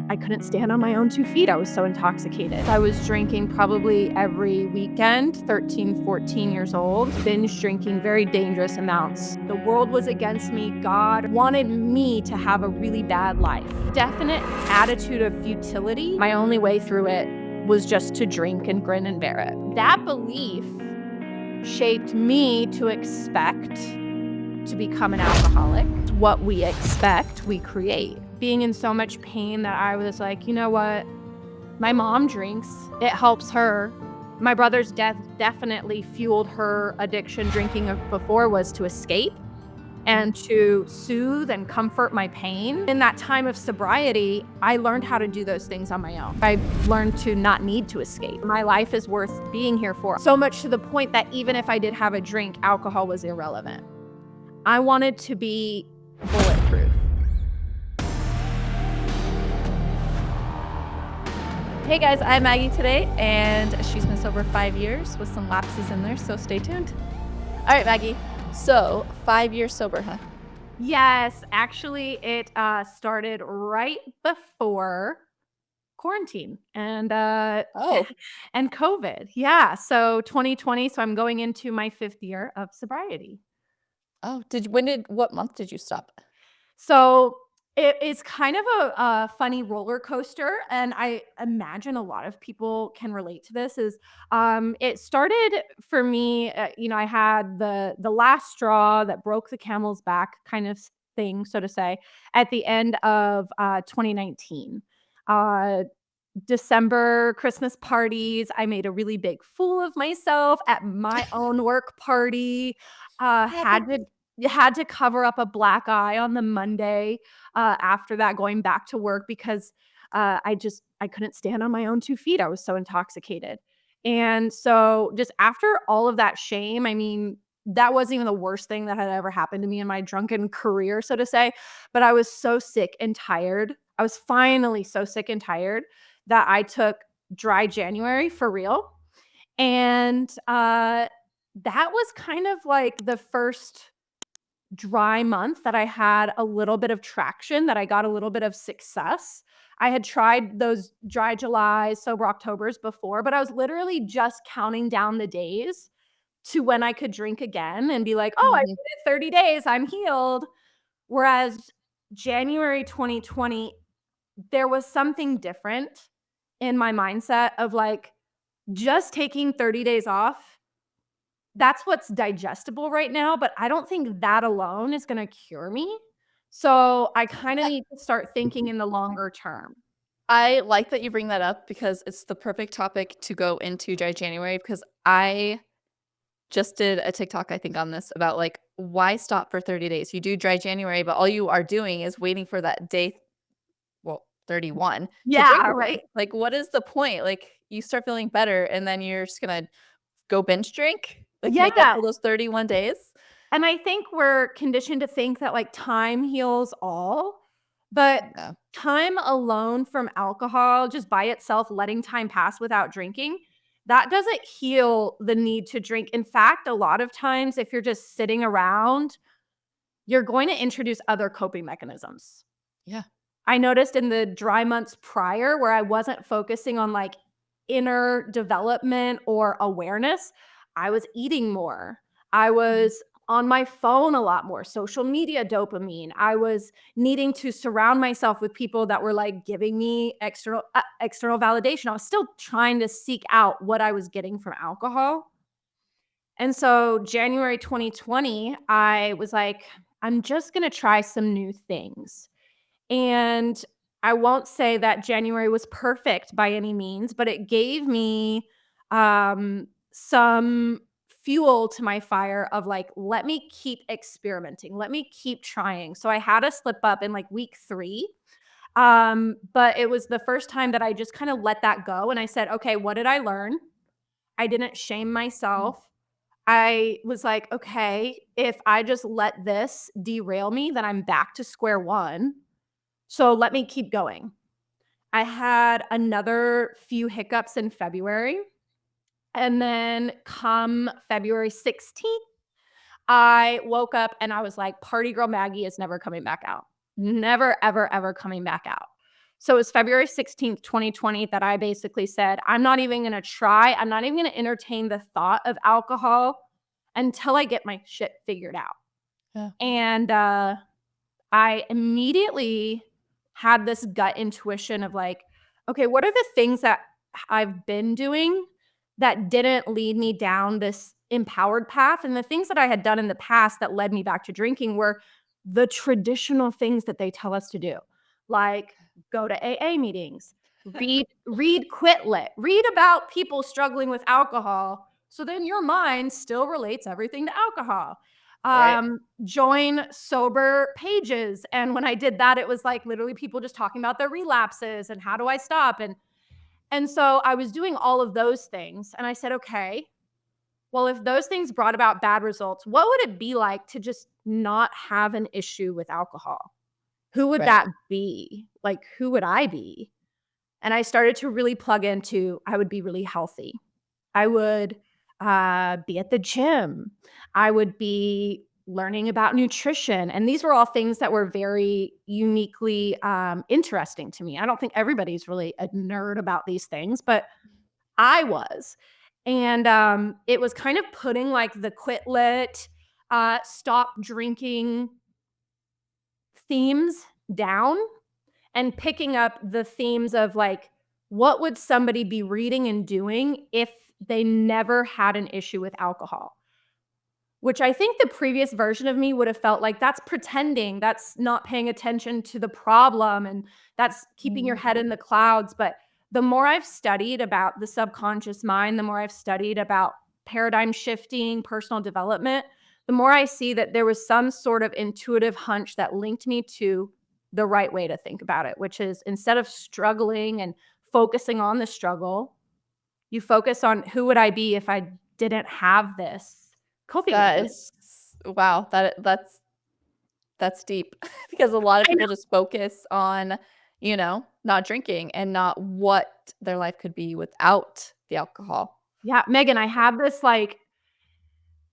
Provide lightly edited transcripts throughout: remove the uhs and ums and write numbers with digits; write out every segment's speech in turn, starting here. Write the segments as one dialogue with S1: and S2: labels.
S1: I couldn't stand on my own 2 feet. I was so intoxicated. I was drinking probably every weekend, 13, 14 years old, binge drinking very dangerous amounts. The world was against me. God wanted me to have a really bad life. Definite attitude of futility. My only way through it was just to drink and grin and bear it. That belief shaped me to expect to become an alcoholic. What we expect, we create. Being in so much pain that I was like, you know what? My mom drinks. It helps her. My brother's death definitely fueled her addiction. Drinking before was to escape and to soothe and comfort my pain. In that time of sobriety, I learned how to do those things on my own. I learned to not need to escape. My life is worth being here for. So much to the point that even if I did have a drink, alcohol was irrelevant. I wanted to be bulletproof.
S2: Hey guys, I'm Maggie today, and she's been sober 5 years with some lapses in there, so stay tuned. All right, Maggie. So 5 years sober, huh?
S1: Yes, actually, it started right before quarantine and
S2: Oh,
S1: and COVID. Yeah, so 2020. So I'm going into my 5th year of sobriety.
S2: what month did you stop?
S1: So it is kind of a funny roller coaster, and I imagine a lot of people can relate to this. It started for me. I had the last straw that broke the camel's back, kind of thing, so to say, at the end of 2019. Uh, December Christmas parties. I made a really big fool of myself at my own work party. Had
S2: Happens.
S1: to had to cover up a black eye on the Monday after that, going back to work because I couldn't stand on my own 2 feet. I was so intoxicated. And so just after all of that shame, I mean, that wasn't even the worst thing that had ever happened to me in my drunken career, so to say. But I was so sick and tired. I was finally so sick and tired that I took dry January for real. And that was kind of like the first dry month that I had a little bit of traction, that I got a little bit of success. I had tried those dry Julys, sober Octobers before, but I was literally just counting down the days to when I could drink again and be like, oh, I did
S2: Mhm.
S1: it 30 days, I'm healed. Whereas January 2020, there was something different in my mindset of like just taking 30 days off. That's what's digestible right now, but I don't think that alone is gonna cure me. So I kinda
S2: Yeah,
S1: need to start thinking in the longer term.
S2: I like that you bring that up because it's the perfect topic to go into dry January because I just did a TikTok, I think, on this about like why stop for 30 days? You do dry January, but all you are doing is waiting for that day, well, 31 to drink
S1: Yeah,
S2: again.
S1: right?
S2: Like, what is the point? Like, you start feeling better and then you're just gonna go binge drink? Like, make up
S1: Yeah,
S2: for those 31 days?
S1: and I think we're conditioned to think that, like, time heals all, but
S2: Yeah.
S1: time alone from alcohol, just by itself, letting time pass without drinking, that doesn't heal the need to drink. In fact, a lot of times, if you're just sitting around, you're going to introduce other coping mechanisms.
S2: Yeah.
S1: I noticed in the dry months prior where I wasn't focusing on, like, inner development or awareness, I was eating more. I
S2: Mhm.
S1: was on my phone a lot more, social media dopamine. I was needing to surround myself with people that were, like, giving me external validation. I was still trying to seek out what I was getting from alcohol. And so January 2020, I was like, "I'm just gonna try some new things." And I won't say that January was perfect by any means, but it gave me some fuel to my fire of like, let me keep experimenting, let me keep trying. So I had a slip up in like week 3. But it was the first time that I just kind of let that go. And I said, okay, what did I learn? I didn't shame
S2: Mm.
S1: myself. I was like, okay, if I just let this derail me, then I'm back to square one. So let me keep going. I had another few hiccups in February. And then come February 16th, I woke up and I was like, party girl Maggie is never coming back out. Never, ever, ever coming back out. So it was February 16th, 2020 that I basically said, I'm not even going to try. I'm not even going to entertain the thought of alcohol until I get my shit figured out.
S2: Yeah.
S1: And I immediately had this gut intuition of like, okay, what are the things that I've been doing that didn't lead me down this empowered path? And the things that I had done in the past that led me back to drinking were the traditional things that they tell us to do, like go to AA meetings, read Quit Lit, read about people struggling with alcohol. So then your mind still relates everything to alcohol.
S2: Right.
S1: Join sober pages. And when I did that, it was like literally people just talking about their relapses and how do I stop? And so I was doing all of those things. And I said, okay, well, if those things brought about bad results, what would it be like to just not have an issue with alcohol? Who would
S2: Right.
S1: that be? Like, who would I be? And I started to really plug into, I would be really healthy. I would be at the gym. I would be learning about nutrition. And these were all things that were very uniquely interesting to me. I don't think everybody's really a nerd about these things, but I was. And it was kind of putting like the quit lit, stop drinking themes down and picking up the themes of like, what would somebody be reading and doing if they never had an issue with alcohol? Which I think the previous version of me would have felt like that's pretending, that's not paying attention to the problem, and that's keeping your
S2: Mhm.
S1: head in the clouds. But the more I've studied about the subconscious mind, the more I've studied about paradigm shifting, personal development, the more I see that there was some sort of intuitive hunch that linked me to the right way to think about it, which is instead of struggling and focusing on the struggle, you focus on who would I be if I didn't have this
S2: That
S1: cultivated.
S2: is wow, that's deep because a lot of
S1: I know.
S2: people just focus on, not drinking and not what their life could be without the alcohol.
S1: Yeah, Megan, I had this, like,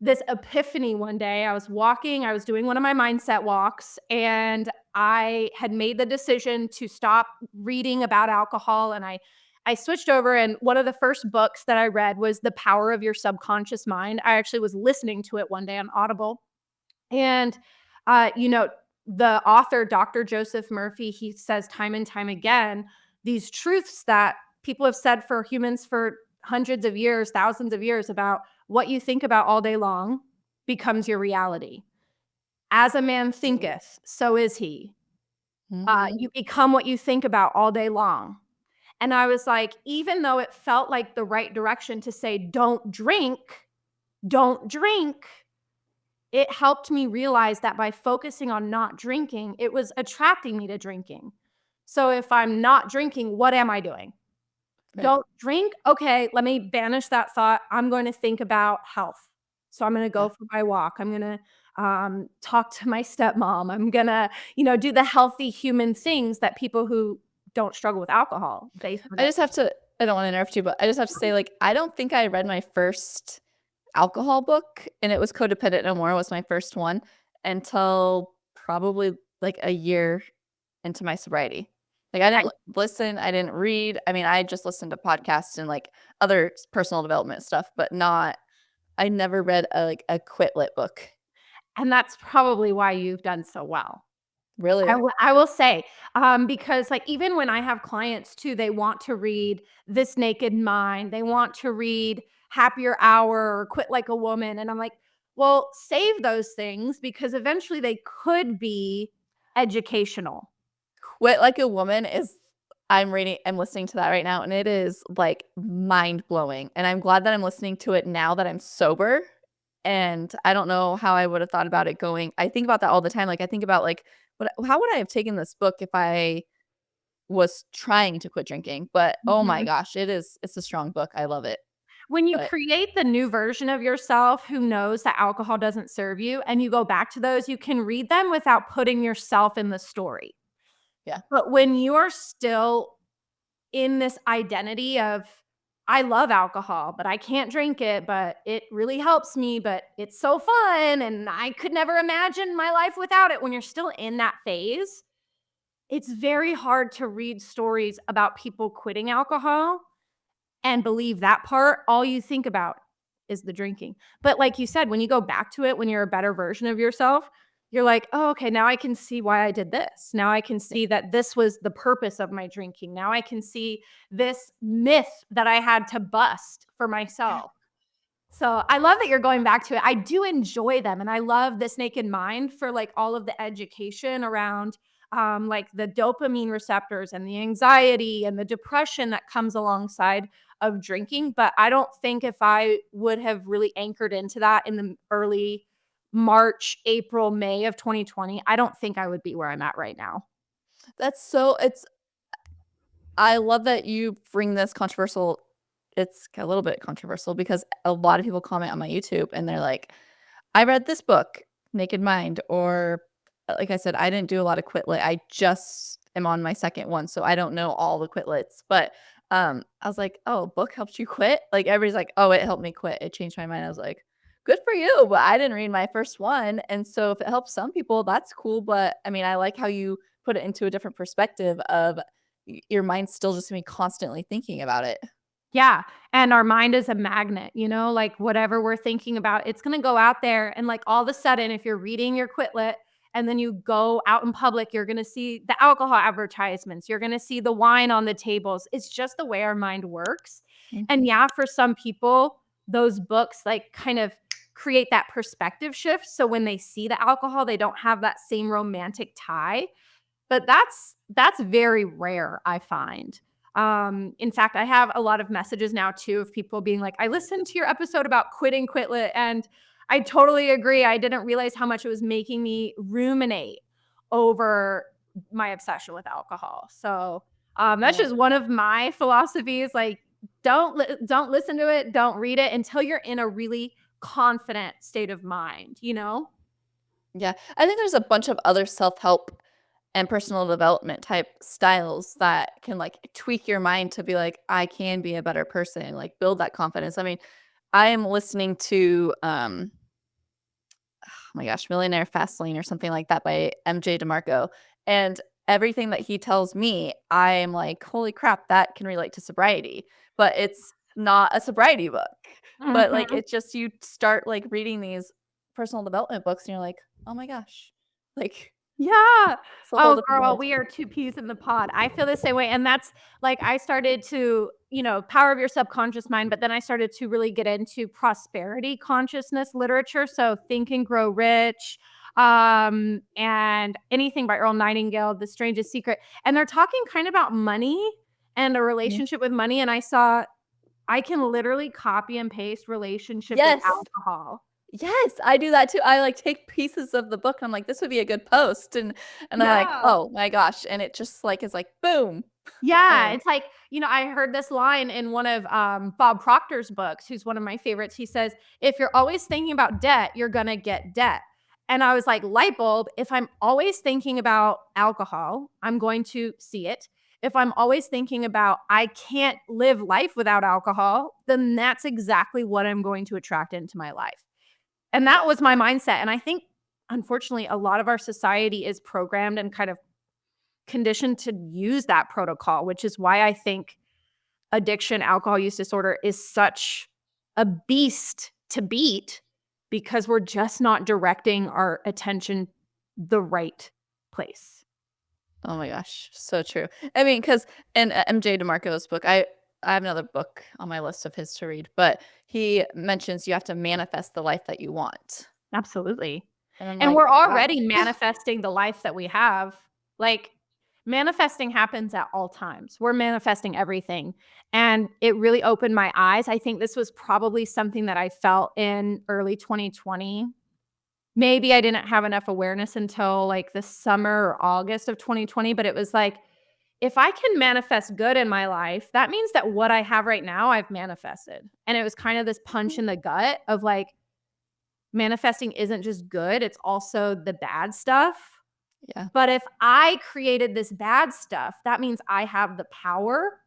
S1: this epiphany one day. I was walking, I was doing one of my mindset walks, and I had made the decision to stop reading about alcohol, and I switched over, and one of the first books that I read was The Power of Your Subconscious Mind. I actually was listening to it one day on Audible. And, you know, the author, Dr. Joseph Murphy, he says time and time again, these truths that people have said for humans for hundreds of years, thousands of years about what you think about all day long becomes your reality. As a man thinketh, so is he.
S2: Mhm.
S1: You become what you think about all day long. And I was like, even though it felt like the right direction to say, don't drink, it helped me realize that by focusing on not drinking, it was attracting me to drinking. So if I'm not drinking, what am I doing?
S2: Right.
S1: Don't drink? Okay, let me banish that thought. I'm going to think about health. So I'm going to
S2: Yeah.
S1: go for my walk. I'm going to talk to my stepmom. I'm going to, do the healthy human things that people who don't struggle with alcohol, they sort
S2: I
S1: of.
S2: just have to I don't wanna interrupt you, but I just have to say, like, I don't think I read my first alcohol book, and it was Codependent No More was my first one until probably, like, a year into my sobriety. Like, I didn't listen, I didn't read. I mean, I just listened to podcasts and, like, other personal development stuff, but not I never read a Quit Lit book.
S1: And that's probably why you've done so well.
S2: Really?
S1: I will say, because, like, even when I have clients too, they want to read This Naked Mind, they want to read Happier Hour or Quit Like a Woman, and I'm like, "Well, save those things because eventually they could be educational."
S2: Quit Like a Woman is I'm listening to that right now, and it is, like, mind-blowing, and I'm glad that I'm listening to it now that I'm sober, and I don't know how I would have thought about it going I think about that all the time, like, I think about, like, what how would I have taken this book if I was trying to quit drinking? But, oh my
S1: Mhm.
S2: gosh, it's a strong book, I love it,
S1: When you
S2: but
S1: create the new version of yourself who knows that alcohol doesn't serve you and you go back to those, you can read them without putting yourself in the story.
S2: yeah,
S1: But when you're still in this identity of, I love alcohol, but I can't drink it, but it really helps me, but it's so fun and I could never imagine my life without it. When you're still in that phase, it's very hard to read stories about people quitting alcohol and believe that part. All you think about is the drinking. But like you said, when you go back to it, when you're a better version of yourself, you're like, oh, okay, now I can see why I did this. Now I can
S2: Yeah.
S1: see that this was the purpose of my drinking. Now I can see this myth that I had to bust for myself. So I love that you're going back to it. I do enjoy them. And I love This Naked Mind for like all of the education around like the dopamine receptors and the anxiety and the depression that comes alongside of drinking. But I don't think if I would have really anchored into that in the early March, April, May of 2020, I don't think I would be where I'm at right now.
S2: That's so it's I love that you bring this controversial it's a little bit controversial because a lot of people comment on my YouTube and they're like, "I read this book, Naked Mind," or like I said, I didn't do a lot of quit lit. I just am on my second one, so I don't know all the quit lits, but, I was like, "Oh, a book helped you quit?" Like, everybody's like, "Oh, it helped me quit. It changed my mind." I was like, "Good for you," but I didn't read my first one, and so if it helps some people, that's cool, but, I mean, I like how you put it into a different perspective of your mind's still just gonna be constantly thinking about it.
S1: Yeah, and our mind is a magnet, like whatever we're thinking about, it's gonna go out there and like all of a sudden, if you're reading your Quitlet and then you go out in public, you're gonna see the alcohol advertisements, you're gonna see the wine on the tables. It's just the way our mind works. And
S2: Mhm.
S1: yeah, for some people, those books like kind of create that perspective shift. So when they see the alcohol, they don't have that same romantic tie. But that's very rare, I find. In fact, I have a lot of messages now too of people being like, "I listened to your episode about quitting Quitlet, and I totally agree. I didn't realize how much it was making me ruminate over my obsession with alcohol." So, that's
S2: Yeah.
S1: just one of my philosophies, like, don't listen to it, don't read it until you're in a really confident state of mind, you know?
S2: Yeah, I think there's a bunch of other self-help and personal development type styles that can, like, tweak your mind to be like, "I can be a better person," like, build that confidence. I mean, I am listening to, oh my gosh, Millionaire Fastlane or something like that by MJ DeMarco, and everything that he tells me, I'm like, "Holy crap, that can relate to sobriety," but it's not a sobriety book. But, like,
S1: Mhm.
S2: it's just you start, like, reading these personal development books, and you're like, "Oh my gosh." Like,
S1: Yeah.
S2: it's a whole
S1: Oh,
S2: different
S1: girl,
S2: world.
S1: we are 2 peas in the pod. I feel the same way, and that's like, I started to, power of your subconscious mind, but then I started to really get into prosperity consciousness literature, so Think and Grow Rich, and anything by Earl Nightingale, The Strangest Secret, and they're talking kind of about money and a
S2: Mhm.
S1: relationship with money, and I saw I can literally copy and paste relationship with
S2: Yes.
S1: alcohol.
S2: Yes, I do that too. I, like, take pieces of the book, and I'm like, "This would be a good post," and I'm like,
S1: Yeah.
S2: "Oh my gosh," and it just, like, is like, boom.
S1: Yeah,
S2: And
S1: it's like, I heard this line in one of, Bob Proctor's books, who's one of my favorites. He says, "If you're always thinking about debt, you're gonna get debt." And I was like, light bulb, if I'm always thinking about alcohol, I'm going to see it. If I'm always thinking about I can't live life without alcohol, then that's exactly what I'm going to attract into my life. And that was my mindset. And I think, unfortunately, a lot of our society is programmed and kind of conditioned to use that protocol, which is why I think addiction, alcohol use disorder is such a beast to beat because we're just not directing our attention the right place.
S2: oh my gosh, so true. I mean, because in MJ DeMarco's book, I have another book on my list of his to read, but he mentions you have to manifest the life that you want,
S1: Absolutely.
S2: and I'm
S1: And
S2: like,
S1: we're
S2: "Wow."
S1: already manifesting the life that we have. Like, manifesting happens at all times. We're manifesting everything. And it really opened my eyes. I think this was probably something that I felt in early 2020. Maybe I didn't have enough awareness until like the summer or August of 2020, but it was like, if I can manifest good in my life, that means that what I have right now, I've manifested. And it was kind of this punch in the gut of like, manifesting isn't just good, it's also the bad stuff.
S2: Yeah.
S1: But if I created this bad stuff, that means I have the power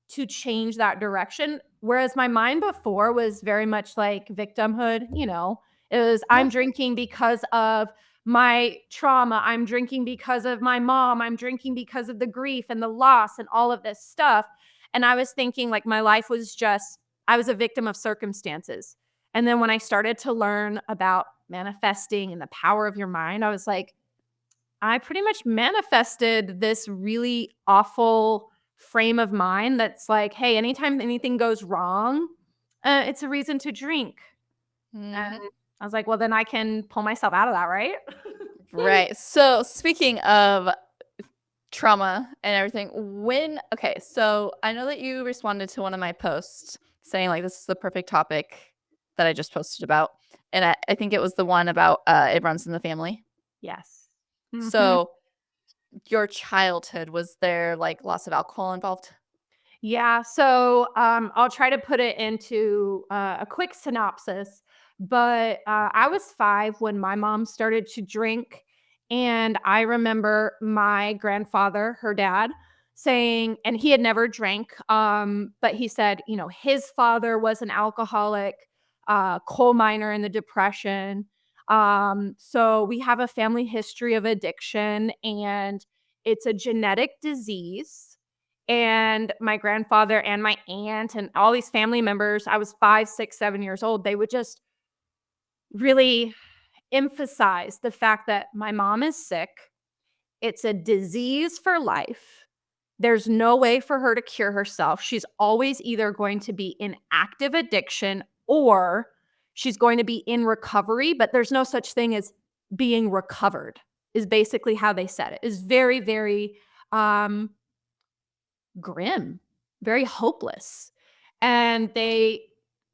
S1: to change that direction. Whereas my mind before was very much like victimhood, it was
S2: Yeah.
S1: I'm drinking because of my trauma. I'm drinking because of my mom. I'm drinking because of the grief and the loss and all of this stuff. And I was thinking like my life was just, I was a victim of circumstances. And then when I started to learn about manifesting and the power of your mind, I was like, I pretty much manifested this really awful frame of mind that's like, hey, anytime anything goes wrong, it's a reason to drink.
S2: Mhm.
S1: And I was like, well, then I can pull myself out of that, right?
S2: Right. So speaking of trauma and everything, so I know that you responded to one of my posts saying like this is the perfect topic that I just posted about. And I think it was the one about it runs in the family.
S1: Yes. Mhm.
S2: So your childhood, was there like lots of alcohol involved?
S1: Yeah. So I'll try to put it into a quick synopsis. But I was 5 when my mom started to drink. And I remember my grandfather, her dad, saying, and he had never drank, but he said, his father was an alcoholic, coal miner in the Depression. So we have a family history of addiction, and it's a genetic disease. And my grandfather and my aunt and all these family members, I was 5, 6, 7 years old, they would just really emphasize the fact that my mom is sick. It's a disease for life. There's no way for her to cure herself. She's always either going to be in active addiction or she's going to be in recovery, but there's no such thing as being recovered, is basically how they said it. Is very, very um grim, very hopeless. And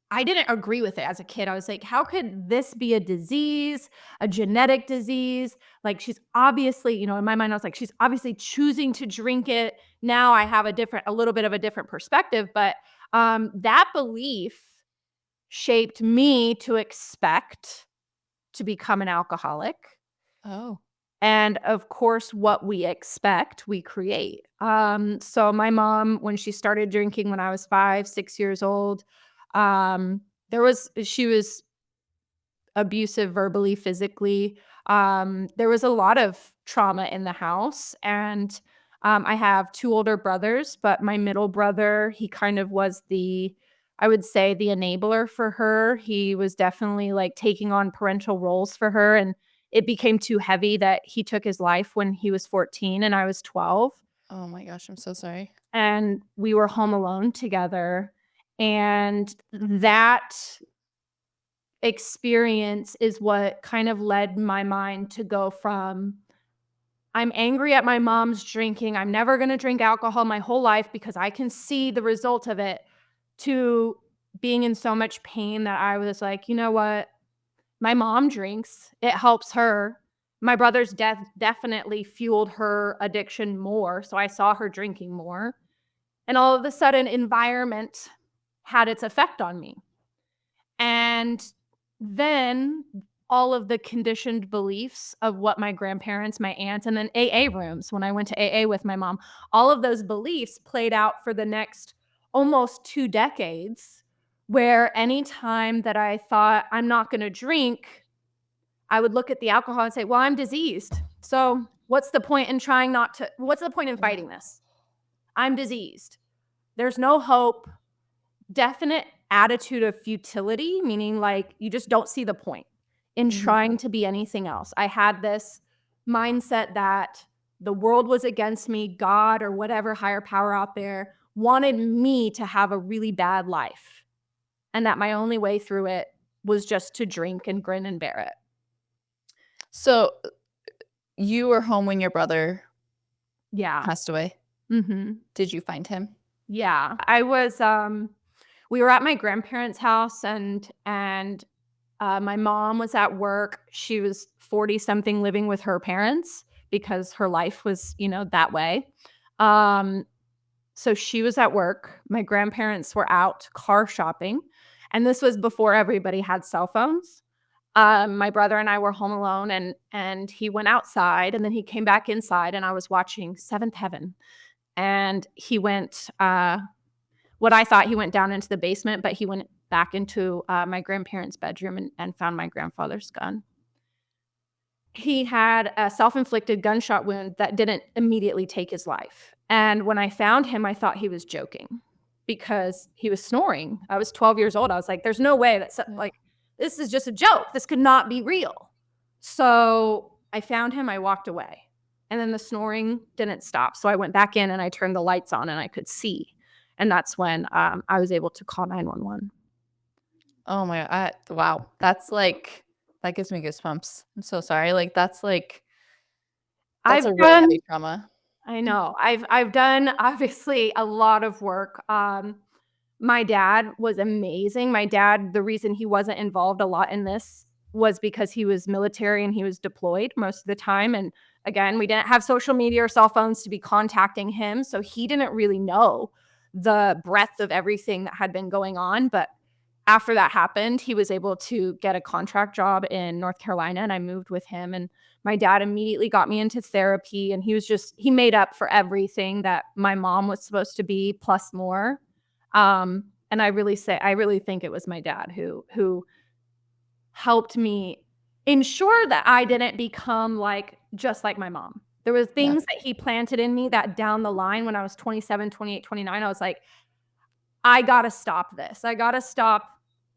S1: I didn't agree with it as a kid. I was like, how could this be a disease, a genetic disease? Like she's obviously, in my mind, I was like, she's obviously choosing to drink it. Now I have a little bit of a different perspective, but that belief shaped me to expect to become an alcoholic.
S2: Oh.
S1: And of course, what we expect, we create. So my mom, when she started drinking when I was 5, 6 years old, she was abusive verbally, physically. There was a lot of trauma in the house. And I have 2 older brothers, but my middle brother, he kind of was I would say, the enabler for her. He was definitely like taking on parental roles for her. And it became too heavy that he took his life when he was 14 and I was 12.
S2: Oh my gosh, I'm so sorry.
S1: And we were home alone together. And that experience is what kind of led my mind to go from, I'm angry at my mom's drinking, I'm never gonna drink alcohol my whole life because I can see the result of it, to being in so much pain that I was like, "You know what? My mom drinks, it helps her." My brother's death definitely fueled her addiction more, so I saw her drinking more, and all of a sudden, environment had its effect on me. And then all of the conditioned beliefs of what my grandparents, my aunts, and then AA rooms when I went to AA with my mom, all of those beliefs played out for the next almost 2 decades, where anytime that I thought I'm not going to drink, I would look at the alcohol and say, well, I'm diseased. So what's the point in what's the point in
S2: Yeah.
S1: fighting this? I'm diseased. There's no hope. Definite attitude of futility, meaning like you just don't see the point in
S2: Mhm.
S1: trying to be anything else. I had this mindset that the world was against me, God or whatever higher power out there wanted me to have a really bad life, and that my only way through it was just to drink and grin and bear it.
S2: So you were home when your brother
S1: Yeah.
S2: passed away.
S1: Mhm.
S2: Did you find him?
S1: Yeah. We were at my grandparents' house, and my mom was at work. She was 40 something living with her parents because her life was, that way. Um, so she was at work. My grandparents were out car shopping. And this was before everybody had cell phones. My brother and I were home alone, and he went outside and then he came back inside and I was watching Seventh Heaven. And he went what I thought he went down into the basement, but he went back into my grandparents' bedroom and found my grandfather's gun. he had a self-inflicted gunshot wound that didn't immediately take his life. And when I found him, I thought he was joking because he was snoring. I was 12 years old. I was like, there's no way that's
S2: Yeah.
S1: like, this is just a joke. This could not be real. So I found him. I walked away. And then the snoring didn't stop. So I went back in and I turned the lights on and I could see. And that's when I was able to call 911.
S2: Oh my wow. That's like that gives me goosebumps. I'm so sorry. Like that's
S1: I've
S2: a really
S1: done
S2: heavy trauma.
S1: I know. I've done obviously a lot of work. My dad was amazing. My dad, the reason he wasn't involved a lot in this was because he was military and he was deployed most of the time. And again, we didn't have social media or cell phones to be contacting him. So he didn't really know the breadth of everything that had been going on. But after that happened, he was able to get a contract job in North Carolina and I moved with him. And my dad immediately got me into therapy and he made up for everything that my mom was supposed to be plus more. And I really think it was my dad who helped me ensure that I didn't become just like my mom. There were
S2: Yeah.
S1: things that he planted in me that down the line when I was 27, 28, 29, I was like, I gotta stop this. I gotta stop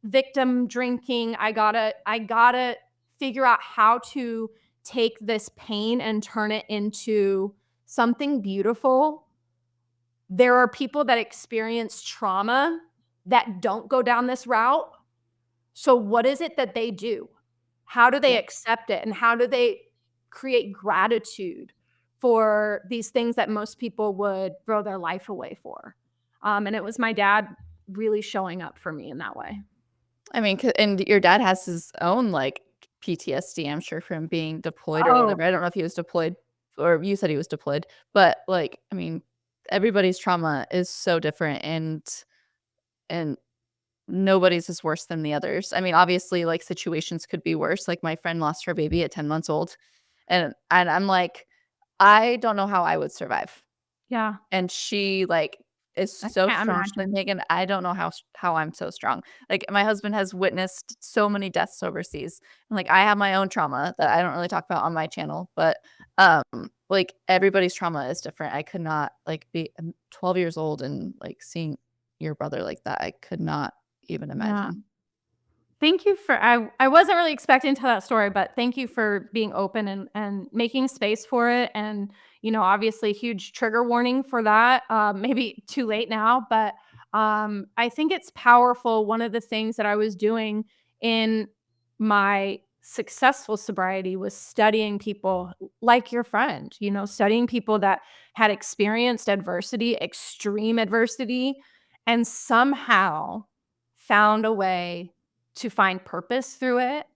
S1: victim drinking. I gotta figure out how to take this pain and turn it into something beautiful. There are people that experience trauma that don't go down this route. So what is it that they do? How do they
S2: Yeah.
S1: accept it? And how do they create gratitude for these things that most people would throw their life away for? And it was my dad really showing up for me in that way.
S2: I mean, and your dad has his own like PTSD, I'm sure, from being deployed or
S1: Oh,
S2: whatever. I don't know if he was deployed or you said he was deployed, but like, I mean, everybody's trauma is so different and nobody's is worse than the others. I mean, obviously, like situations could be worse. Like my friend lost her baby at 10 months old, and I'm like, I don't know how I would survive.
S1: yeah.
S2: And she, like, is
S1: I
S2: so
S1: can't
S2: strong. She's like,
S1: imagine.
S2: "Megan, I don't know how I'm so strong." Like, my husband has witnessed so many deaths overseas, and, like, I have my own trauma that I don't really talk about on my channel, but, like, everybody's trauma is different. I could not, like, be 12 years old and, like, seeing your brother like that, I could not even
S1: Yeah.
S2: imagine.
S1: Thank you for I wasn't really expecting to tell that story, but thank you for being open and making space for it. And, obviously huge trigger warning for that. Maybe too late now, but I think it's powerful. One of the things that I was doing in my successful sobriety was studying people like your friend, studying people that had experienced adversity, extreme adversity, and somehow found a way to find purpose through it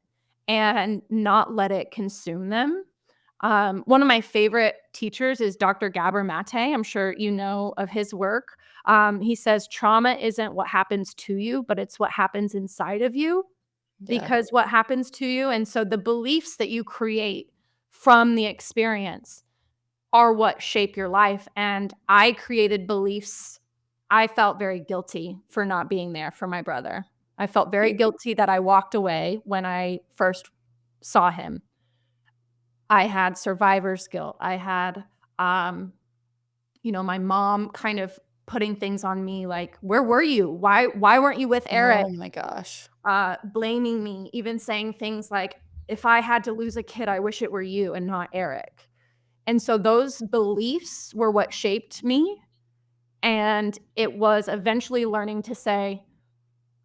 S1: and not let it consume them. One of my favorite teachers is Dr. Gabor Mate. I'm sure you know of his work. He says trauma isn't what happens to you, but it's what happens inside of you
S2: Yeah.
S1: because what happens to you. And so the beliefs that you create from the experience are what shape your life. And I created beliefs. I felt very guilty for not being there for my brother. I felt very
S2: Y
S1: guilty that I walked away when I first saw him. I had survivor's guilt. I had, my mom kind of putting things on me like, "Where were you? Why weren't you with Eric?"
S2: Oh my gosh.
S1: Blaming me, even saying things like, "If I had to lose a kid, I wish it were you and not Eric." And so those beliefs were what shaped me. And it was eventually learning to say,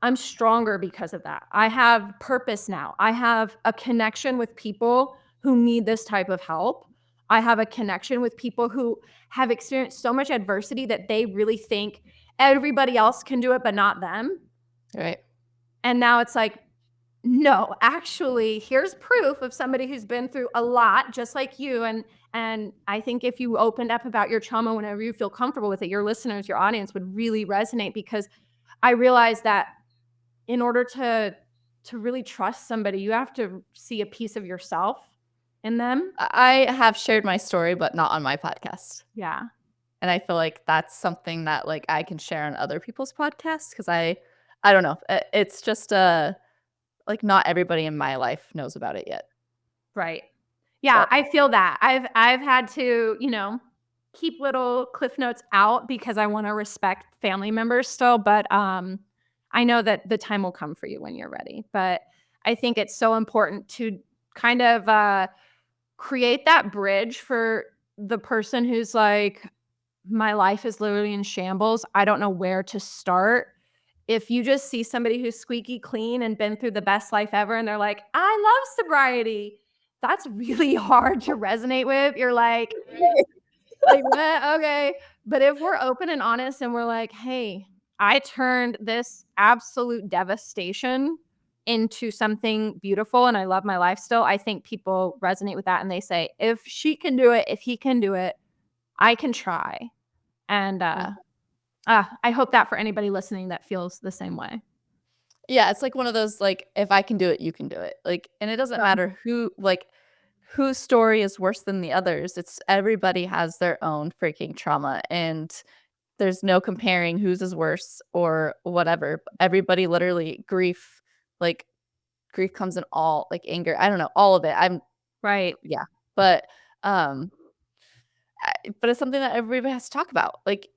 S1: I'm stronger because of that. I have purpose now. I have a connection with people who need this type of help. I have a connection with people who have experienced so much adversity that they really think everybody else can do it, but not them.
S2: Right.
S1: And now it's like, no, actually, here's proof of somebody who's been through a lot just like you. And I think if you opened up about your trauma whenever you feel comfortable with it, your listeners, your audience would really resonate because I realized that in order to really trust somebody, you have to see a piece of yourself in them.
S2: I have shared my story, but not on my podcast.
S1: Yeah.
S2: And I feel like that's something that, like, I can share on other people's podcasts because I don't know, it's just, like, not everybody in my life knows about it yet.
S1: Right. Yeah,
S2: But
S1: I feel that. I've had to, keep little cliff notes out because I wanna respect family members still, but, I know that the time will come for you when you're ready, but I think it's so important to kind of, create that bridge for the person who's like, "My life is literally in shambles. I don't know where to start." If you just see somebody who's squeaky clean and been through the best life ever and they're like, "I love sobriety," that's really hard to resonate with. You're like, "What? Okay." But if we're open and honest and we're like, "Hey, I turned this absolute devastation into something beautiful and I love my life still," I think people resonate with that and they say, "If she can do it, if he can do it, I can try." And, I hope that for anybody listening that feels the same way.
S2: yeah, it's like one of those, like, if I can do it, you can do it. Like, and it doesn't
S1: Yeah.
S2: matter whose story is worse than the others. It's everybody has their own freaking trauma, and there's no comparing whose is worse or whatever. Everybody literally like, grief comes in all like, anger, I don't know, all of it.
S1: Right.
S2: Yeah. But, um, but it's something that everybody has to talk about. Like,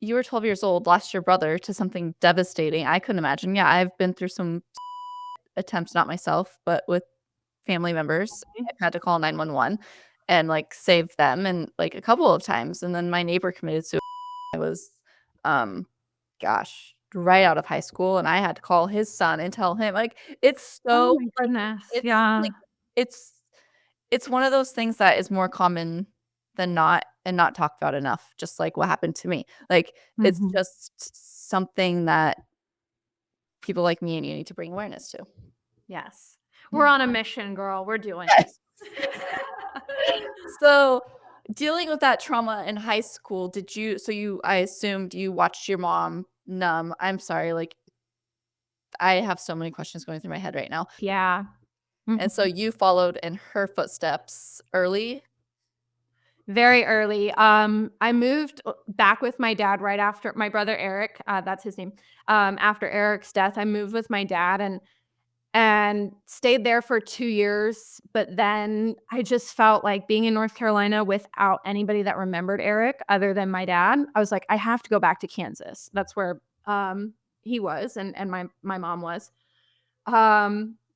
S2: you were 12 years old, lost your brother to something devastating. I couldn't imagine. Yeah, I've been through some attempts, not myself, but with family members. I've had to call 911 and, like, save them and, like, a couple of times, and then my neighbor committed suicide. I was, um, gosh, right out of high school, and I had to call his son and tell him, like, it's
S1: Oh
S2: so,
S1: my
S2: like,
S1: goodness.
S2: it's,
S1: Yeah.
S2: like, it's it's one of those things that is more common than not and not talked about enough, just like what happened to me. Like, it's
S1: Mhm.
S2: just something that people like me and you need to bring awareness to.
S1: Yes. We're
S2: Yeah.
S1: on a mission, girl. We're doing it.
S2: Yes. So, dealing with that trauma in high school, I assumed you watched your mom numb. I'm sorry, like, I have so many questions going through my head right now.
S1: Yeah.
S2: And so
S1: Mhm.
S2: you followed in her footsteps early?
S1: Very early. I moved back with my dad right after my brother Eric, that's his name. After Eric's death, I moved with my dad and stayed there for 2 years, but then I just felt like being in North Carolina without anybody that remembered Eric other than my dad, I was like, "I have to go back to Kansas." That's where, he was and my mom was.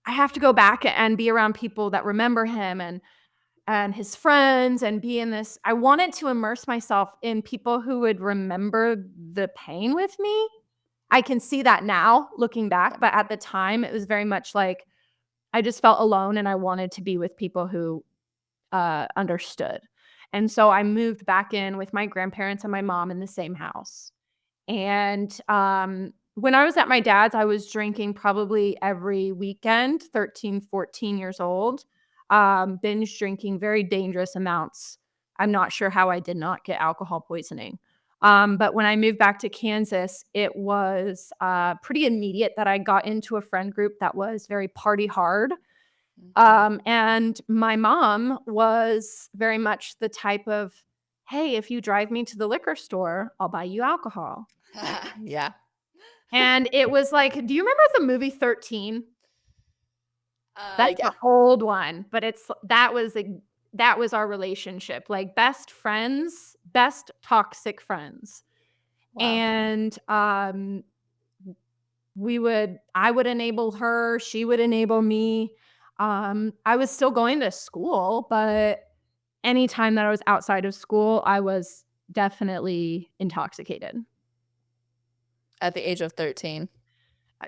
S1: I have to go back and be around people that remember him and his friends and be in this I wanted to immerse myself in people who would remember the pain with me. I can see that now looking
S2: Yeah.
S1: back, but at the time, it was very much like I just felt alone and I wanted to be with people who, understood. And so I moved back in with my grandparents and my mom in the same house. And, when I was at my dad's, I was drinking probably every weekend, 13, 14 years old, binge drinking very dangerous amounts. I'm not sure how I did not get alcohol poisoning. But when I moved back to Kansas, it was, pretty immediate that I got into a friend group that was very party hard.
S2: Mhm.
S1: And my mom was very much the type of, "Hey, if you drive me to the liquor store, I'll buy you alcohol."
S2: Yeah.
S1: And it was like, do you remember the movie 13? That's
S2: Yeah.
S1: an old one, but that was our relationship, like best friends, best toxic friends.
S2: Wow.
S1: And, I would enable her, she would enable me. I was still going to school, but anytime that I was outside of school, I was definitely intoxicated.
S2: At the age of 13.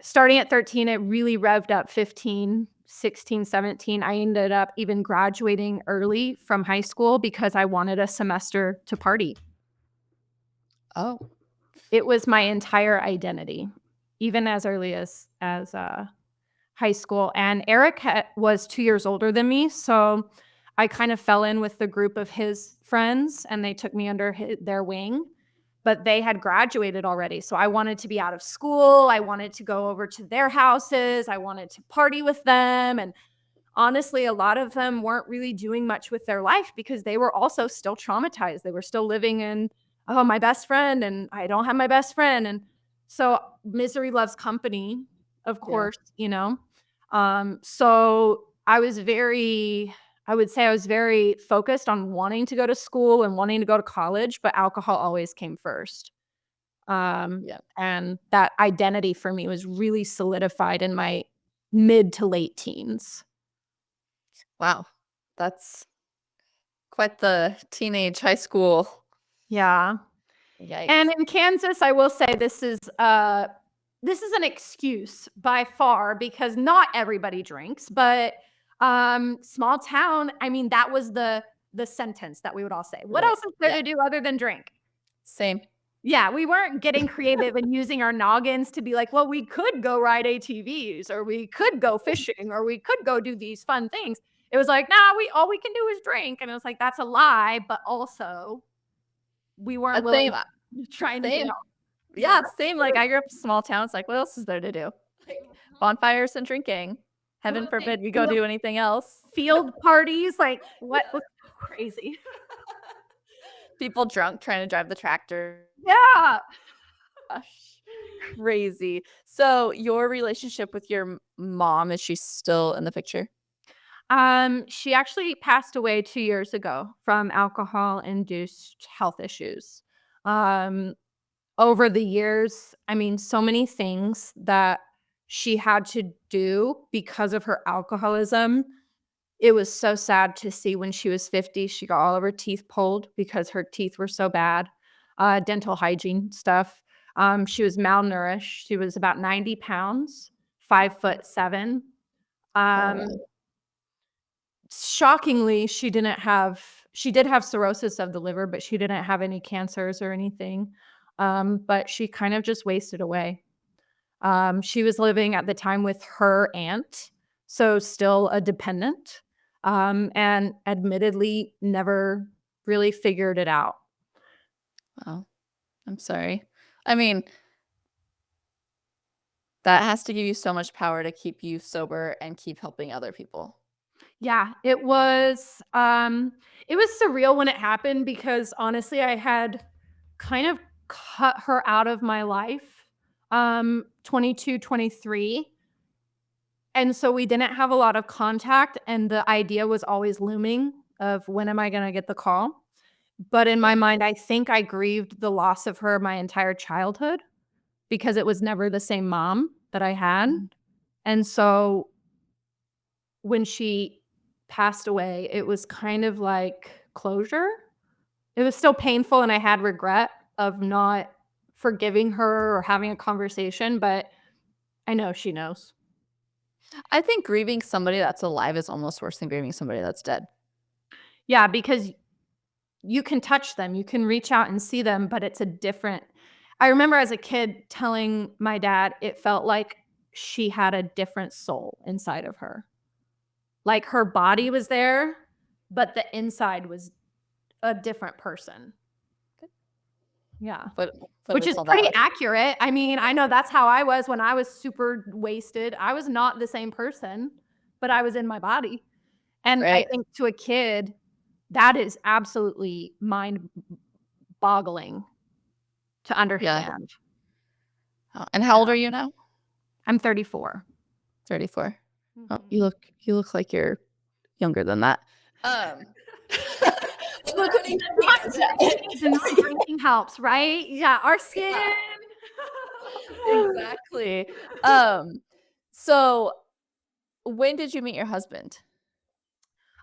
S1: Starting at 13, it really revved up 15, 16, 17. I ended up even graduating early from high school because I wanted a semester to party.
S2: Oh.
S1: It was my entire identity, even as early as high school, and Eric was 2 years older than me, so I kind of fell in with the group of his friends, and they took me under their wing, but they had graduated already, so I wanted to be out of school, I wanted to go over to their houses, I wanted to party with them, and honestly, a lot of them weren't really doing much with their life because they were also still traumatized. They were still living in, "Oh, my best friend, and I don't have my best friend," and so misery loves company, of
S2: Yeah.
S1: course, you know? So I I would say I was very focused on wanting to go to school and wanting to go to college, but alcohol always came first.
S2: Yeah.
S1: And that identity for me was really solidified in my mid to late teens.
S2: Wow. That's quite the teenage high school.
S1: Yeah. And
S2: Yikes.
S1: in Kansas, I will say this is an excuse by far because not everybody drinks, but small town, I mean, that was the sentence that we would all say. What
S2: Right.
S1: else is there
S2: Yeah.
S1: to do other than drink?
S2: Same.
S1: Yeah, we weren't getting creative and using our noggins to be like, well, we could go ride ATVs or we could go fishing or we could go do these fun things. It was like, nah, we all we can do is drink. And it was like, that's a lie, but also we weren't willing
S2: Same.
S1: trying to get
S2: Same.
S1: out. Yeah.
S2: Yeah, same. Like I grew up in small towns. Like, what else is there to do? Like bonfires and drinking. Heaven forbid we go do anything else.
S1: Field parties, like what was crazy.
S2: People drunk trying to drive the tractor.
S1: Yeah.
S2: Gosh, crazy. So, your relationship with your mom, is she still in the picture?
S1: She actually passed away 2 years ago from alcohol-induced health issues. Um, Over the years, I mean, so many things that she had to do because of her alcoholism. It was so sad to see when she was 50, she got all of her teeth pulled because her teeth were so bad, dental hygiene stuff. She was malnourished. She was about 90 pounds, 5'7".
S2: Oh,
S1: Um,
S2: wow.
S1: Shockingly, she did have cirrhosis of the liver, but she didn't have any cancers or anything. But she kind of just wasted away. She was living at the time with her aunt, so still a dependent, and admittedly never really figured it out.
S2: Wow. I'm sorry. I mean, that has to give you so much power to keep you sober and keep helping other people.
S1: Yeah, it was surreal when it happened because honestly, I had kind of cut her out of my life, 22, 23. And so we didn't have a lot of contact, and the idea was always looming of when am I gonna get the call? But in my mind, I think I grieved the loss of her my entire childhood because it was never the same mom that I had.
S2: Mhm.
S1: And so when she passed away, it was kind of like closure. It was still painful and I had regret of not forgiving her or having a conversation, but I know she knows.
S2: I think grieving somebody that's alive is almost worse than grieving somebody that's dead.
S1: Yeah, because you can touch them, you can reach out and see them, but it's a different I remember as a kid telling my dad it felt like she had a different soul inside of her. Like her body was there, but the inside was a different person. Yeah.
S2: What do
S1: Which
S2: we
S1: is
S2: call that?
S1: pretty
S2: Like,
S1: accurate. I mean, I know that's how I was when I was super wasted. I was not the same person, but I was in my body. And I
S2: right?
S1: think to a kid, that is absolutely mind-boggling to
S2: Yeah.
S1: understand.
S2: And how old are you now?
S1: I'm 34.
S2: 34. Oh,
S1: Mhm.
S2: you look like you're younger than that. Um, you look like
S1: Not and not drinking helps, right? Yeah, our skin.
S2: yeah, exactly. Um, so when did you meet your husband?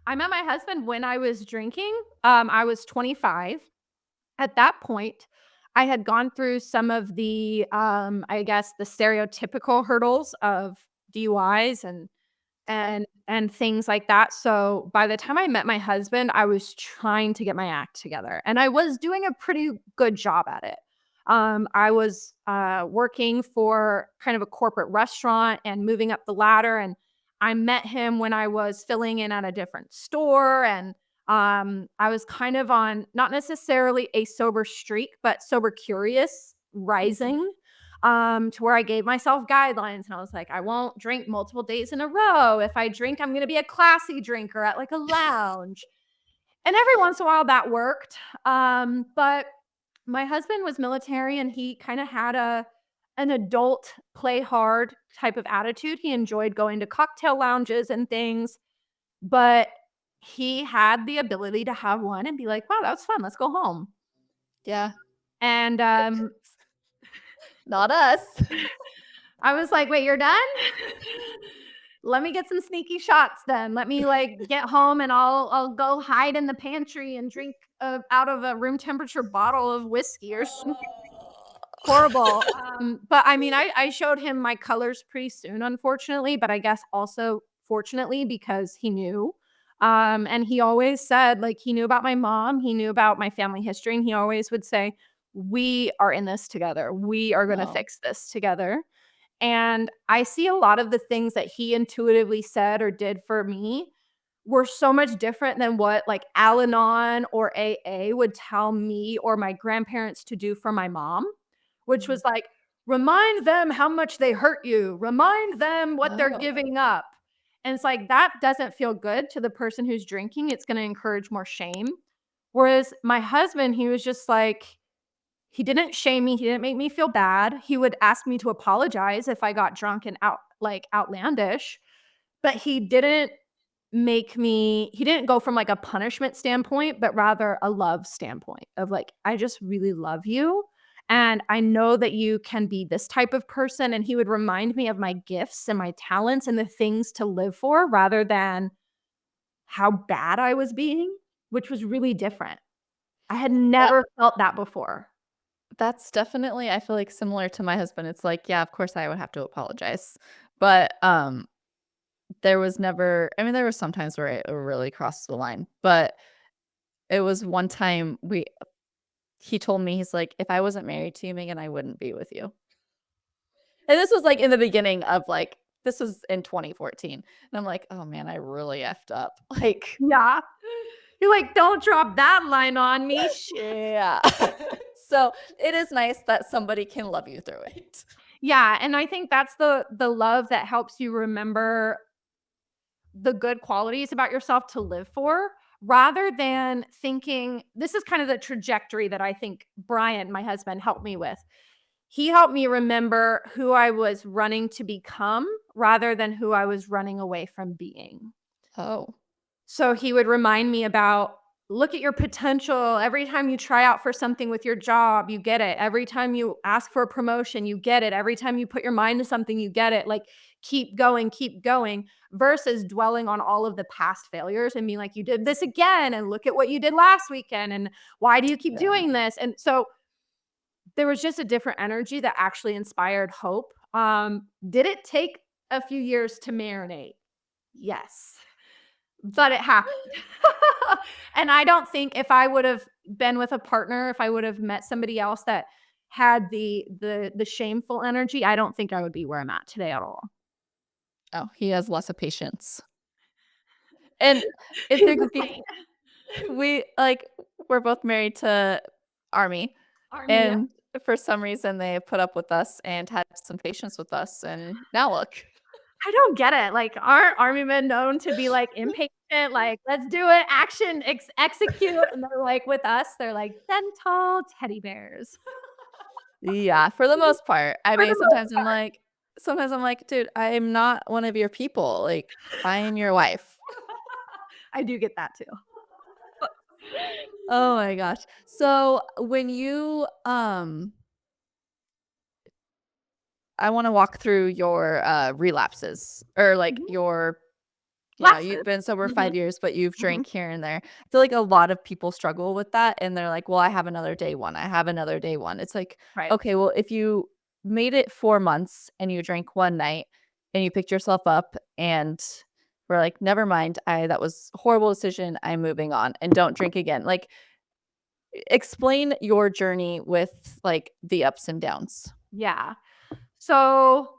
S1: I met my husband when I was drinking. I was 25. At that point, I had gone through some of the, I guess, the stereotypical hurdles of DUIs
S2: Okay.
S1: and things like that. So by the time I met my husband, I was trying to get my act together, and I was doing a pretty good job at it. I was working for kind of a corporate restaurant and moving up the ladder, and I met him when I was filling in at a different store, and I was kind of on not necessarily a sober streak, but sober curious rising to where I gave myself guidelines and I was like, I won't drink multiple days in a row. If I drink, I'm going to be a classy drinker at like a lounge. And every once in a while that worked. But my husband was military and he kind of had an adult play hard type of attitude. He enjoyed going to cocktail lounges and things, but he had the ability to have one and be like, "Wow, that was fun. Let's go home."
S2: Yeah.
S1: And,
S2: Not us.
S1: I was like, "Wait, you're done? Let me get some sneaky shots then. Let me, like, get home and I'll go hide in the pantry and drink, out of a room temperature bottle of whiskey or something horrible." But I mean, I showed him my colors pretty soon, unfortunately, but I guess also fortunately because he knew. And he always said, like, he knew about my mom, he knew about my family history, and he always would say, "We are in this together. We are gonna
S2: No.
S1: fix this together." And I see a lot of the things that he intuitively said or did for me were so much different than what like Al-Anon or AA would tell me or my grandparents to do for my mom, which
S2: Mhm.
S1: was like, remind them how much they hurt you, remind them what they're
S2: Oh.
S1: giving up. And it's like that doesn't feel good to the person who's drinking. It's going to encourage more shame. Whereas my husband, he was just like, he didn't shame me, he didn't make me feel bad. He would ask me to apologize if I got drunk and outlandish, but he didn't go from, like, a punishment standpoint, but rather a love standpoint of, like, "I just really love you, and I know that you can be this type of person," and he would remind me of my gifts and my talents and the things to live for rather than how bad I was being, which was really different. I had
S2: That
S1: never felt that before.
S2: that's definitely, I feel like, similar to my husband. It's like, yeah, of course I would have to apologize. But, there was never, I mean, there were some times where it really crossed the line, but it was one time he told me, he's like, "If I wasn't married to you, Megan, I wouldn't be with you." And this was, like, in the beginning of, like, this was in 2014, and I'm like, "Oh, man, I really effed up." Like,
S1: Yeah. You're like, "Don't drop that line on me."
S2: yeah. So, it is nice that somebody can love you through it.
S1: Yeah, and I think that's the love that helps you remember the good qualities about yourself to live for, rather than thinking this is kind of the trajectory that I think Brian, my husband, helped me with. He helped me remember who I was running to become rather than who I was running away from being.
S2: Oh,
S1: So he would remind me about, look at your potential. Every time you try out for something with your job, you get it. Every time you ask for a promotion, you get it. Every time you put your mind to something, you get it. Like, keep going, versus dwelling on all of the past failures and being like, you did this again. And look at what you did last weekend. And why do you keep
S2: yeah.
S1: doing this? And so there was just a different energy that actually inspired hope. Did it take a few years to marinate? Yes. But it happened. And I don't think if I would've been with a partner, if I would've met somebody else that had the shameful energy, I don't think I would be where I'm at today at all.
S2: Oh, he has lots of patience. And it's
S1: He's
S2: the
S1: like,
S2: we, like, we're both married to Army,
S1: "Army, yep."
S2: and for some reason, they put up with us and had some patience with us, and now look.
S1: I don't get it, like, aren't army men known to be, like, impatient, like, "Let's do it, action, execute," and they're like with us, they're like gentle teddy bears.
S2: Yeah, for the most part. I
S1: For
S2: mean,
S1: the most
S2: sometimes I'm like, "Dude, I am not one of your people, like, I am your wife."
S1: I do get that too.
S2: Oh my gosh. So, when I wanna walk through your, relapses or, like,
S1: Mhm.
S2: your, you've
S1: Lapses.
S2: been sober
S1: Mhm,
S2: 5 years, but you've
S1: mhm.
S2: drank here and there. I feel like a lot of people struggle with that, and they're like, "Well, I have another day one. I have another day one." It's like,
S1: Right.
S2: okay, well, if you made it 4 months and you drank one night and you picked yourself up and were like, "Never mind. I that was a horrible decision. I'm moving on and don't drink again." Like, explain your journey with, like, the ups and downs.
S1: Yeah. So,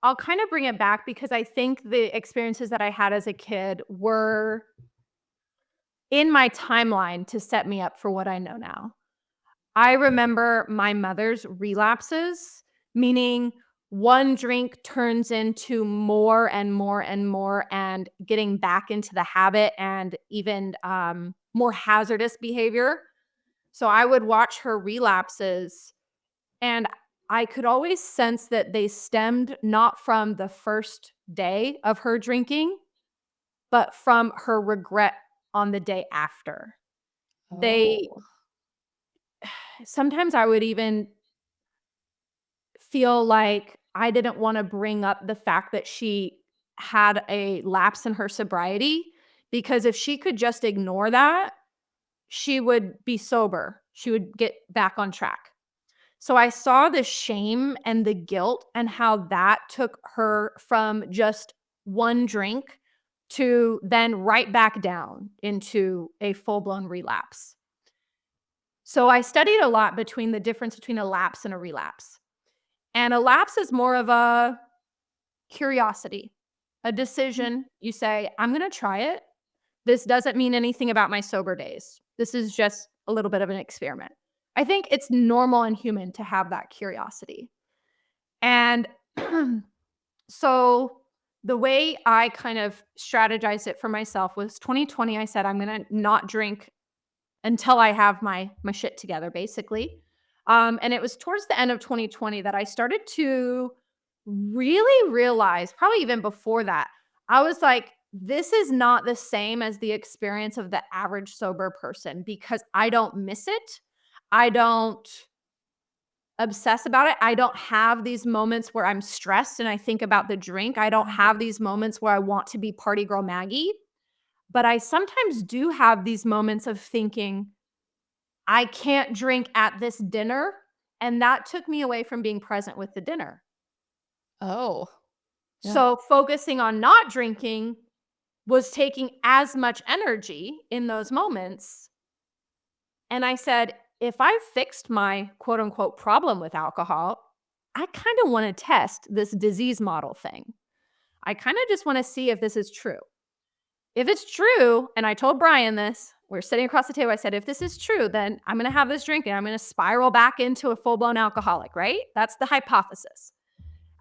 S1: I'll kind of bring it back because I think the experiences that I had as a kid were in my timeline to set me up for what I know now. I remember my mother's relapses, meaning one drink turns into more and more and more, and getting back into the habit and even more hazardous behavior. So I would watch her relapses, and I could always sense that they stemmed not from the first day of her drinking, but from her regret on the day after. They
S2: Oh.
S1: sometimes I would even feel like I didn't wanna bring up the fact that she had a lapse in her sobriety, because if she could just ignore that, she would be sober. She would get back on track. So I saw the shame and the guilt and how that took her from just one drink to then right back down into a full-blown relapse. So I studied a lot between the difference between a lapse and a relapse. And a lapse is more of a curiosity, a decision. You say, I'm going to try it. This doesn't mean anything about my sober days. This is just a little bit of an experiment. I think it's normal and human to have that curiosity. And so the way I kind of strategized it for myself was 2020. I said, I'm going to not drink until I have my shit together, basically. And it was towards the end of 2020 that I started to really realize, probably even before that, I was like, this is not the same as the experience of the average sober person because I don't miss it. I don't obsess about it. I don't have these moments where I'm stressed and I think about the drink. I don't have these moments where I want to be party girl Maggie. But I sometimes do have these moments of thinking, I can't drink at this dinner. And that took me away from being present with the dinner.
S2: Oh. Yeah.
S1: So focusing on not drinking was taking as much energy in those moments. And I said, if I fixed my quote unquote problem with alcohol, I kind of want to test this disease model thing. I kind of just want to see if this is true. If it's true, and I told Brian this, we're sitting across the table. I said, if this is true, then I'm going to have this drink and I'm going to spiral back into a full blown alcoholic, right? That's the hypothesis.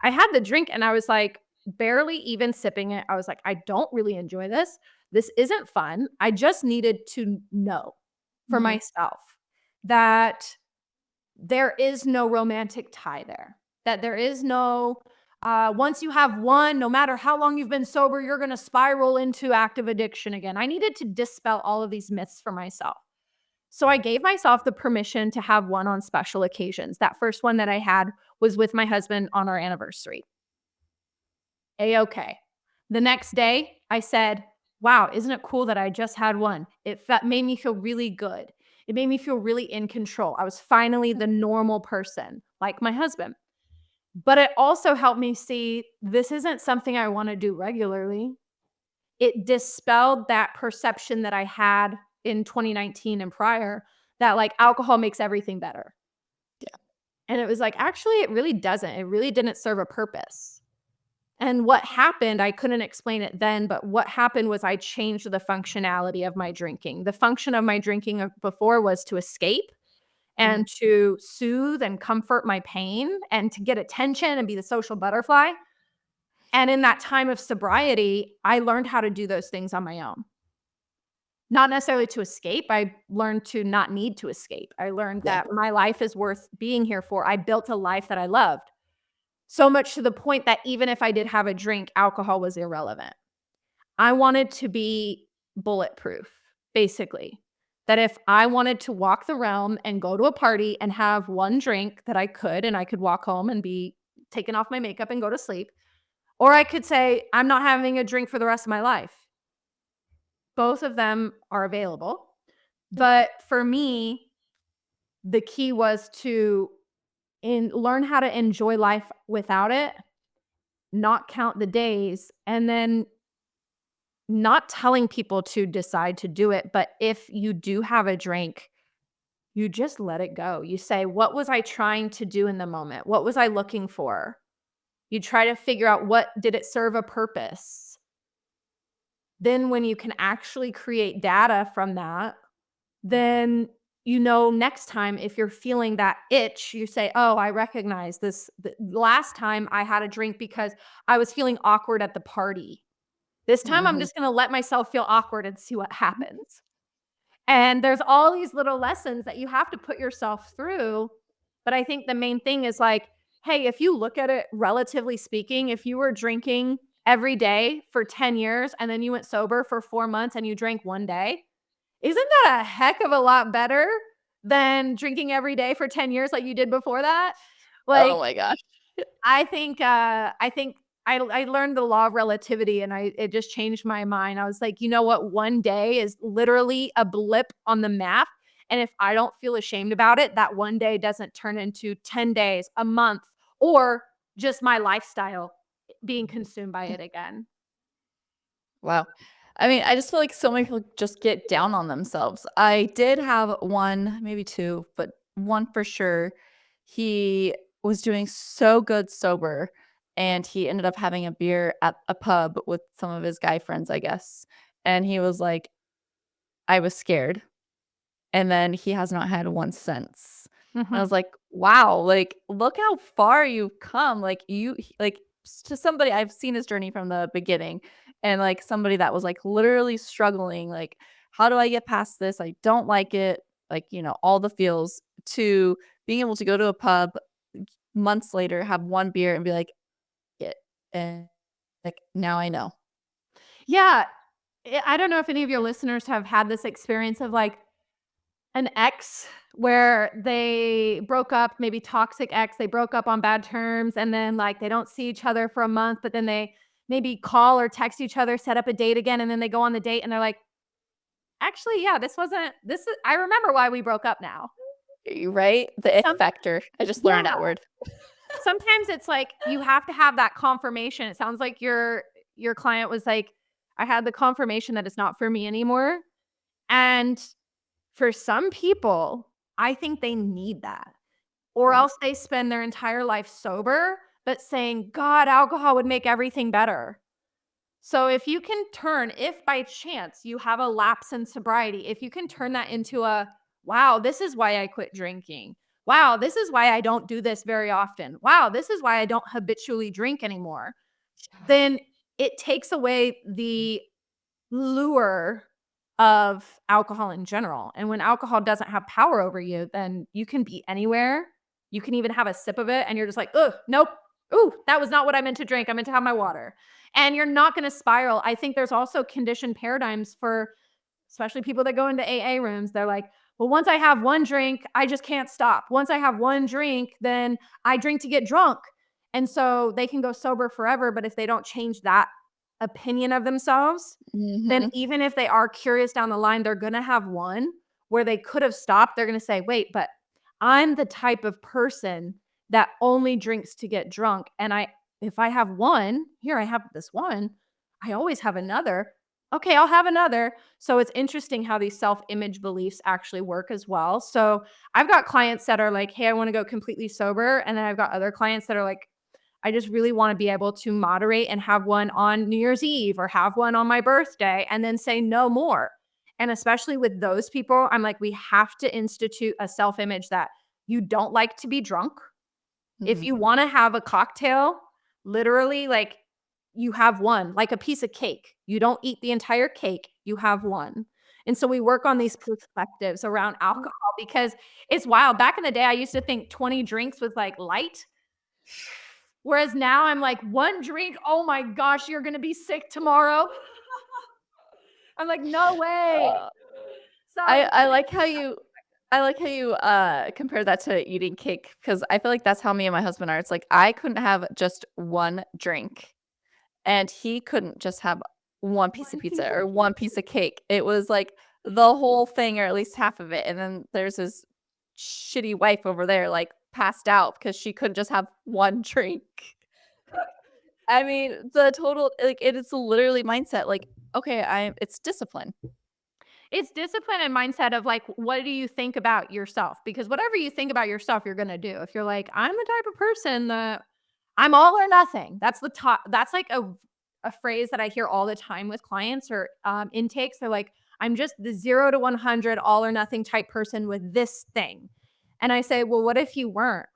S1: I had the drink and I was like, barely even sipping it. I was like, I don't really enjoy this. This isn't fun. I just needed to know for
S2: Mhm.
S1: myself that there is no romantic tie there, that there is no, once you have one, no matter how long you've been sober, you're going to spiral into active addiction again. I needed to dispel all of these myths for myself. So I gave myself the permission to have one on special occasions. That first one that I had was with my husband on our anniversary. A-okay. The next day, I said, wow, isn't it cool that I just had one? Made me feel really good. It made me feel really in control. I was finally the normal person, like my husband. But it also helped me see this isn't something I want to do regularly. It dispelled that perception that I had in 2019 and prior that like alcohol makes everything better.
S2: Yeah.
S1: And it was like, actually, it really doesn't. It really didn't serve a purpose. And what happened, I couldn't explain it then, but what happened was I changed the functionality of my drinking. The function of my drinking before was to escape
S2: Mhm.
S1: and to soothe and comfort my pain and to get attention and be the social butterfly. And in that time of sobriety, I learned how to do those things on my own. Not necessarily to escape. I learned to not need to escape. I learned
S2: Yeah.
S1: that my life is worth being here for. I built a life that I loved. So much to the point that even if I did have a drink, alcohol was irrelevant. I wanted to be bulletproof, basically. That if I wanted to walk the realm and go to a party and have one drink that I could, and I could walk home and be taking off my makeup and go to sleep, or I could say, I'm not having a drink for the rest of my life. Both of them are available.
S2: Yeah.
S1: But for me, the key was to learn how to enjoy life without it, not count the days, and then not telling people to decide to do it. But if you do have a drink, you just let it go. You say, what was I trying to do in the moment? What was I looking for? You try to figure out what did it serve a purpose? Then when you can actually create data from that, then you know next time if you're feeling that itch, you say, "Oh, I recognize this. The last time I had a drink because I was feeling awkward at the party. This time I'm
S2: Mhm.
S1: just gonna let myself feel awkward and see what happens." And there's all these little lessons that you have to put yourself through. But I think the main thing is like, hey, if you look at it relatively speaking, if you were drinking every day for 10 years and then you went sober for 4 months and you drank one day, isn't that a heck of a lot better than drinking every day for 10 years like you did before that?
S2: Oh
S1: Like,
S2: my gosh.
S1: I learned the law of relativity and it just changed my mind. I was like, you know what? One day is literally a blip on the map. And if I don't feel ashamed about it, that one day doesn't turn into 10 days, a month, or just my lifestyle being consumed by it again.
S2: Wow. I mean, I just feel like so many people just get down on themselves. I did have one, maybe 2, but one for sure. He was doing so good sober, and he ended up having a beer at a pub with some of his guy friends, I guess, and he was like, "I was scared." And then he has not had one since. And I
S1: Mhm.
S2: was like, "Wow, like, look how far you've come." Like, to somebody I've seen his journey from the beginning, and, like, somebody that was, like, literally struggling, like, "How do I get past this? I don't like it." Like, all the feels, to being able to go to a pub months later, have 1 beer, and be like, "Yeah, and, like, now I know."
S1: Yeah. I don't know if any of your listeners have had this experience of like an ex where they broke up, maybe toxic ex, they broke up on bad terms and then like they don't see each other for a month, but then they maybe call or text each other, set up a date again, and then they go on the date and they're like, actually, yeah, this is, I remember why we broke up now.
S2: You right? The it
S1: Some,
S2: factor. I just
S1: yeah.
S2: learned that word.
S1: Sometimes it's like you have to have that confirmation. It sounds like your client was like, I had the confirmation that it's not for me anymore. And for some people, I think they need that. Or
S2: Yeah.
S1: else they spend their entire life sober, but saying, God, alcohol would make everything better. So if by chance you have a lapse in sobriety, if you can turn that into a, wow, this is why I quit drinking. Wow, this is why I don't do this very often. Wow, this is why I don't habitually drink anymore. Then it takes away the lure of alcohol in general. And when alcohol doesn't have power over you, then you can be anywhere. You can even have a sip of it and you're just like, "Ugh, nope. Ooh, that was not what I meant to drink. I meant to have my water." And you're not going to spiral. I think there's also conditioned paradigms for especially people that go into AA rooms. They're like, "Well, once I have one drink, I just can't stop. Once I have one drink, then I drink to get drunk." And so they can go sober forever, but if they don't change that opinion of themselves, then
S2: Mhm.
S1: even if they are curious down the line, they're gonna have one where they could have stopped. They're gonna say, "Wait, but I'm the type of person that only drinks to get drunk, and if I have one, here I have this one, I always have another. Okay, I'll have another." So it's interesting how these self-image beliefs actually work as well. So I've got clients that are like, "Hey, I wanna go completely sober," and then I've got other clients that are like, I just really want to be able to moderate and have one on New Year's Eve or have one on my birthday and then say no more. And especially with those people, I'm like, we have to institute a self image that you don't like to be drunk. If
S2: Mhm.
S1: you want to have a cocktail, literally, like you have one, like a piece of cake. You don't eat the entire cake, you have one. And so we work on these perspectives around alcohol because it's wild. Back in the day, I used to think 20 drinks was like light. Whereas now I'm like, "1 drink? Oh my gosh, you're gonna be sick tomorrow." I'm like, "No way."
S2: Uh,
S1: So
S2: I
S1: it's
S2: I like how you compare that to eating cake, because I feel like that's how me and my husband are. It's like, I couldn't have just 1 drink, and he couldn't just have 1 piece of
S1: one
S2: pizza
S1: piece of
S2: or 1 piece of cake. It was like the whole thing, or at least half of it, and then there's his shitty wife over there, like, passed out because she couldn't just have 1 drink. I mean, the total, like, it is literally mindset, like, okay, it's discipline.
S1: it's discipline and mindset of like, what do you think about yourself? Because whatever you think about yourself, you're gonna do. If you're like, "I'm the type of person that I'm all or nothing." That's like a phrase that I hear all the time with clients or, intakes. They're like, "I'm just the 0 to 100 all or nothing type person with this thing." And I say, "Well, what if you weren't?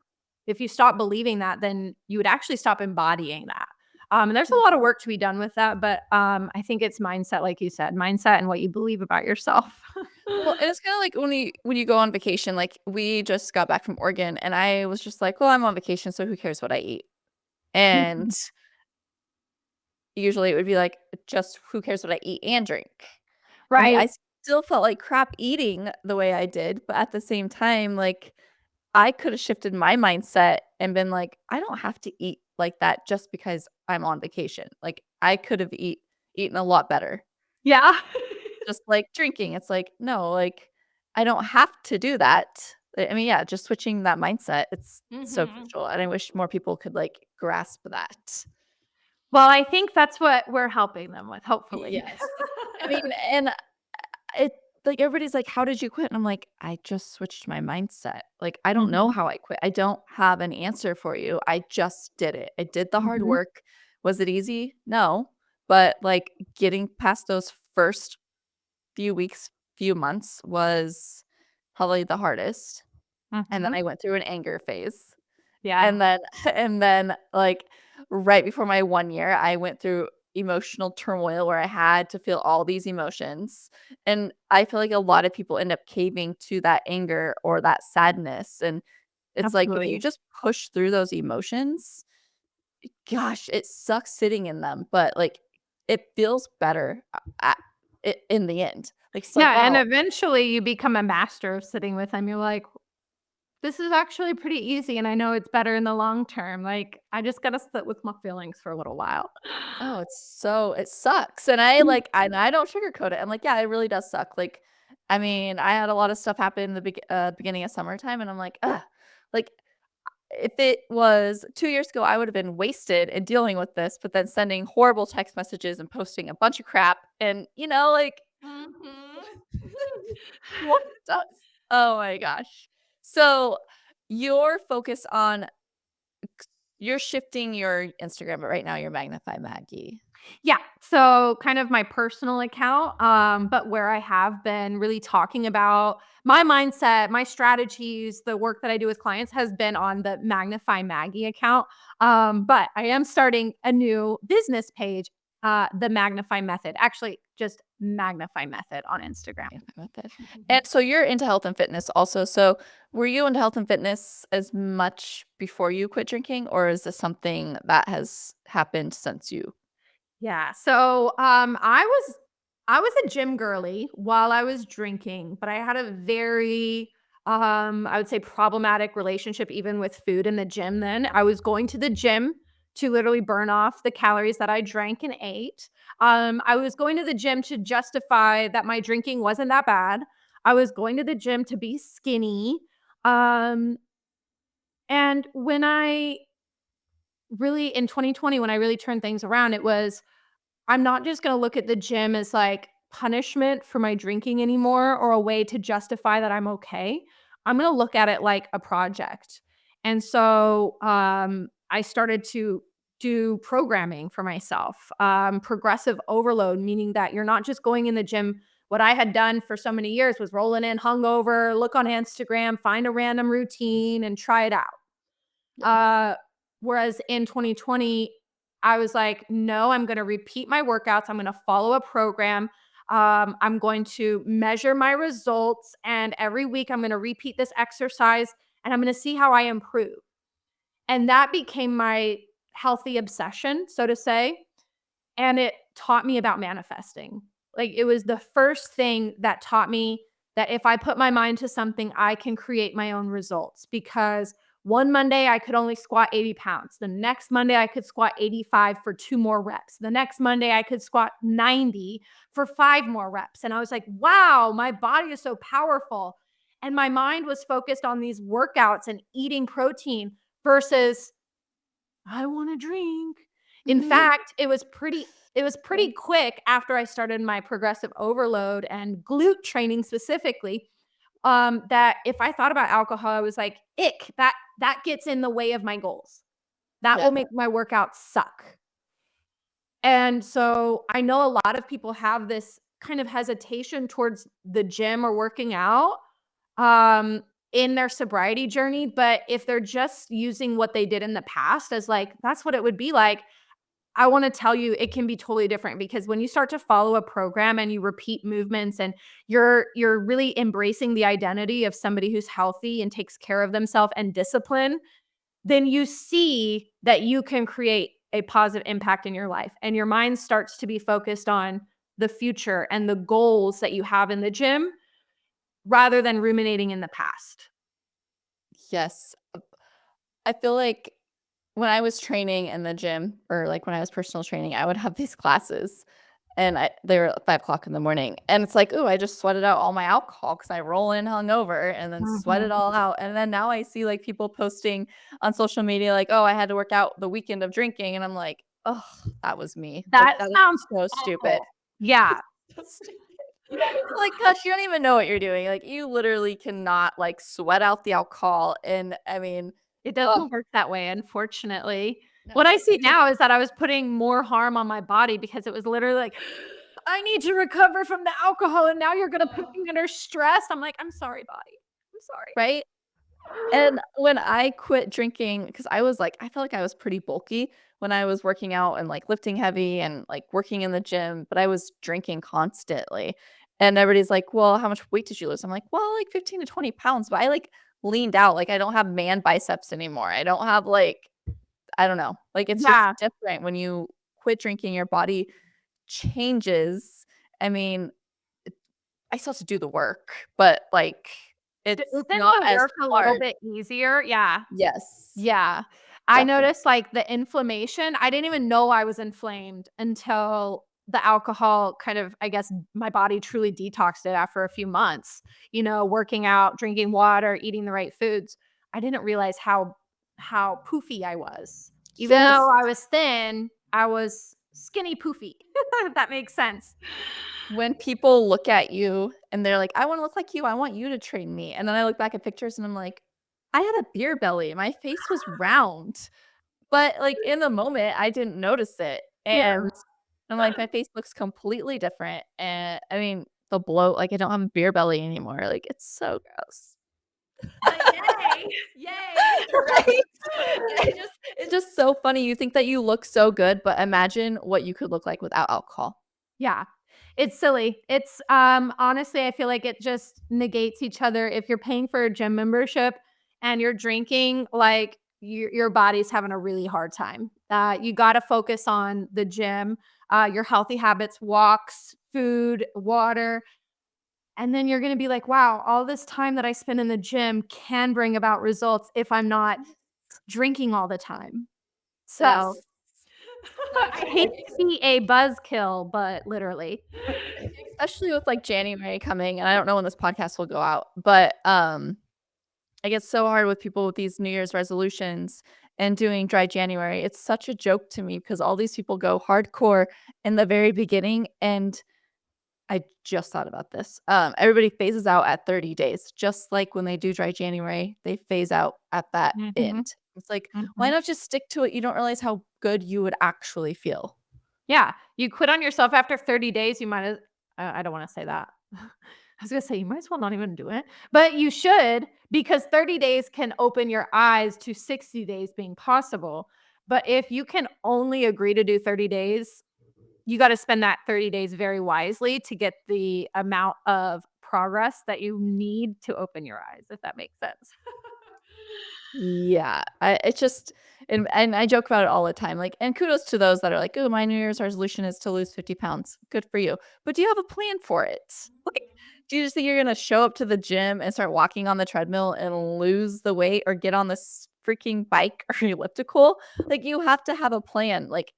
S1: If you stop believing that, then you would actually stop embodying that." And there's a lot of work to be done with that, but, I think it's mindset, like you said, mindset and what you believe about yourself.
S2: Well, and it's kinda like when you go on vacation, like, we just got back from Oregon, and I was just like, "Well, I'm on vacation, so who cares what I eat?" And usually it would be like, just who cares what I eat and drink. I mean,
S1: Right.
S2: I still felt like crap eating the way I did, but at the same time, like, I coulda shifted my mindset and been like, "I don't have to eat like that just because I'm on vacation." Like, I could have eaten a lot better.
S1: Yeah.
S2: Just like drinking, it's like, no, like, I don't have to do that. I mean, yeah, just switching that mindset, it's so
S1: Mhm.
S2: crucial, and I wish more people could, like, grasp that.
S1: Well, I think that's what we're helping them with, hopefully.
S2: Yes. I mean, and it like, everybody's like, "How did you quit?" And I'm like, "I just switched my mindset." Like, I don't know
S1: Mhm.
S2: how I quit. I don't have an answer for you. I just did it. I did the hard
S1: Mhm.
S2: work. Was it easy? No. But, like, getting past those first few weeks, few months was probably the hardest, and then
S1: Mhm.
S2: I went through an anger phase.
S1: Yeah.
S2: And then and then, like, right before my 1 year, I went through emotional turmoil where I had to feel all these emotions, and I feel like a lot of people end up caving to that anger or that sadness, and it's like, if you
S1: Absolutely.
S2: just push through those emotions, gosh, it sucks sitting in them, but, like, it feels better in the end. Like, it's like,
S1: Yeah, and
S2: "Wow."
S1: eventually you become a master of sitting with them. You're like, "This is actually pretty easy, and I know it's better in the long term." Like, I just gotta sit with my feelings for a little while.
S2: Oh, it sucks, and I, like I don't sugarcoat it. I'm like, "Yeah, it really does suck." Like, I mean, I had a lot of stuff happen in the beginning of summertime, and I'm like, "Ugh." Like, if it was 2 years ago, I would have been wasted in dealing with this, but then sending horrible text messages and posting a bunch of crap and, like,
S1: Mhm.
S2: what does oh my gosh. So, your focus on you're shifting your Instagram, but right now you're Magnify Maggie.
S1: Yeah, so kind of my personal account, but where I have been really talking about my mindset, my strategies, the work that I do with clients has been on the Magnify Maggie account. But I am starting a new business page, the Magnify Method, actually just Magnify Method on Instagram.
S2: Yeah, method.
S1: Mhm.
S2: And so you're into health and fitness also. So were you into health and fitness as much before you quit drinking, or is this something that has happened since you?
S1: Yeah. So, I was a gym girly while I was drinking, but I had a very I would say problematic relationship even with food in the gym then. I was going to the gym to literally burn off the calories that I drank and ate. I was going to the gym to justify that my drinking wasn't that bad. I was going to the gym to be skinny. Um and when I really in 2020 when I really turned things around, it was I'm not just gonna look at the gym as, like, punishment for my drinking anymore or a way to justify that I'm okay. I'm gonna look at it like a project. And so, I started to do programming for myself, progressive overload, meaning that you're not just going in the gym what I had done for so many years was rolling in hungover, look on Instagram, find a random routine, and try it out.
S2: Yeah.
S1: Uh, Whereas in 2020, I was like, no, I'm going to repeat my workouts. I'm going to follow a program. I'm going to measure my results. And every week, I'm going to repeat this exercise and I'm going to see how I improve. And that became my healthy obsession, so to say. And it taught me about manifesting. Like, it was the first thing that taught me that if I put my mind to something, I can create my own results. Because one Monday, I could only squat 80 pounds. The next Monday, I could squat 85 for 2 more reps. The next Monday, I could squat 90 for 5 more reps. And I was like, wow, my body is so powerful. And my mind was focused on these workouts and eating protein versus I wanna drink. In fact, it was pretty quick after I started my progressive overload and glute training specifically, that if I thought about alcohol, I was like, "Ick, that gets in the way of my goals. That
S2: Yeah.
S1: will make my workout suck." And so, I know a lot of people have this kind of hesitation towards the gym or working out, um, in their sobriety journey, but if they're just using what they did in the past as, like, that's what it would be like, I wanna tell you it can be totally different because when you start to follow a program and you repeat movements and you're really embracing the identity of somebody who's healthy and takes care of themselves and discipline, then you see that you can create a positive impact in your life. And your mind starts to be focused on the future and the goals that you have in the gym rather than ruminating in the past.
S2: Yes. I feel like when I was training in the gym or like when I was personal training, I would have these classes and they were at 5 o'clock in the morning. And it's like, oh, I just sweated out all my alcohol because I roll in hungover and then sweat it
S1: Mhm.
S2: all out. And then now I see like people posting on social media, like, oh, I had to work out the weekend of drinking. And I'm like, oh, that was me. Like,
S1: That
S2: that is
S1: sounds
S2: so stupid.
S1: awful. Yeah.
S2: So stupid. Like, gosh, you don't even know what you're doing. Like, you literally cannot like sweat out the alcohol. And I mean,
S1: It
S2: oh,
S1: doesn't work that way, unfortunately. What
S2: no.
S1: I see now is that I was putting more harm on my body because it was literally like, "I need to recover from the alcohol, and now you're gonna put me under stress." I'm like, "I'm sorry, body. I'm sorry."
S2: Right? And when I quit drinking, because I was like I felt like I was pretty bulky when I was working out and, like, lifting heavy and, like, working in the gym, but I was drinking constantly. And everybody's like, "Well, how much weight did you lose?" I'm like, "Well, like 15 to 20 pounds," but I, like, leaned out, like, I don't have man biceps anymore. I don't have, like I don't know. Like, it's just
S1: Yeah.
S2: different when you quit drinking, your body changes. I mean, I still have to do the work, but, like, it's
S1: Isn't
S2: not
S1: the
S2: as
S1: work a little
S2: hard.
S1: bit easier? Yeah.
S2: Yes.
S1: Yeah. I
S2: Definitely.
S1: noticed, like, the inflammation I didn't even know I was inflamed until the alcohol kind of I guess, my body truly detoxed it after a few months, working out, drinking water, eating the right foods. I didn't realize how poofy I was. Even
S2: Yes.
S1: though I was thin, I was skinny poofy, if that makes sense.
S2: When people look at you and they're like, "I wanna look like you, I want you to train me," and then I look back at pictures and I'm like, "I had a beer belly, my face was round," but, like, in the moment, I didn't notice it,
S1: Yeah.
S2: and I'm like, "My face looks completely different," and, I mean, the bloat like, I don't have a beer belly anymore, like, it's so gross.
S1: Yay. Yay.
S2: Right? It's just so funny, you think that you look so good, but imagine what you could look like without alcohol.
S1: Yeah. It's silly. It's, honestly, I feel like it just negates each other. If you're paying for a gym membership and you're drinking, like, your body's having a really hard time. You gotta focus on the gym, your healthy habits, walks, food, water, and then you're gonna be like, "Wow, all this time that I spend in the gym can bring about results if I'm not drinking all the time." So,
S2: Yes. So
S1: I
S2: true.
S1: hate to be a buzzkill, but literally.
S2: Especially with, like, January coming, and I don't know when this podcast will go out, but, I get so hard with people with these New Year's resolutions and doing dry January. It's such a joke to me because all these people go hardcore in the very beginning, and I just thought about this. Everybody phases out at 30 days, just like when they do dry January, they phase out at that
S1: Mhm,
S2: end. It's like, why
S1: mhm.
S2: not just stick to it? You don't realize how good you would actually feel.
S1: Yeah, you quit on yourself after 30 days, you might as I don't wanna say that. I was gonna say you might as well not even do it, but you should because 30 days can open your eyes to 60 days being possible, but if you can only agree to do 30 days, you gotta spend that 30 days very wisely to get the amount of progress that you need to open your eyes, if that makes sense.
S2: Yeah, I it's just and I joke about it all the time, like and kudos to those that are like, "Oh, my New Year's resolution is to lose 50 pounds." Good for you. But do you have a plan for it? Like, do you just think you're gonna show up to the gym and start walking on the treadmill and lose the weight or get on this freaking bike or elliptical? Like, you have to have a plan. Like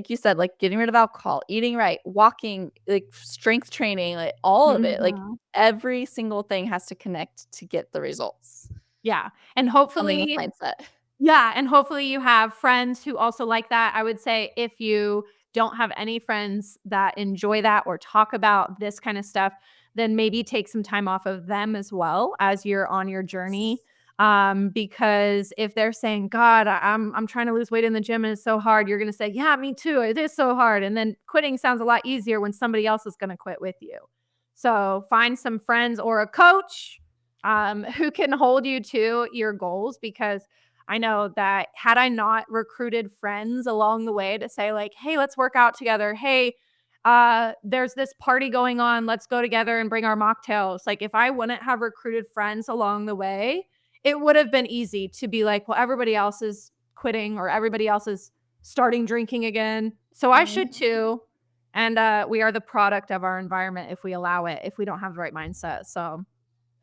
S2: you said, like getting rid of alcohol, eating right, walking, like strength training, like all of it. Like
S1: Mhm.
S2: every single thing has to connect to get the results.
S1: Yeah, and
S2: Something with
S1: hopefully
S2: mindset.
S1: Yeah, and hopefully you have friends who also like that. I would say if you don't have any friends that enjoy that or talk about this kind of stuff, then maybe take some time off of them as well as you're on your journey. Because if they're saying, "God, I'm trying to lose weight in the gym and it's so hard," you're gonna say, "Yeah, me too. It is so hard." And then quitting sounds a lot easier when somebody else is gonna quit with you. So find some friends or a coach who can hold you to your goals because I know that had I not recruited friends along the way to say like, "Hey, let's work out together. Hey, there's this party going on. Let's go together and bring our mocktails." Like if I wouldn't have recruited friends along the way, it would have been easy to be like, "Well, everybody else is quitting or everybody else is starting drinking again. So I should too. And we are the product of our environment if we allow it, if we don't have the right mindset. So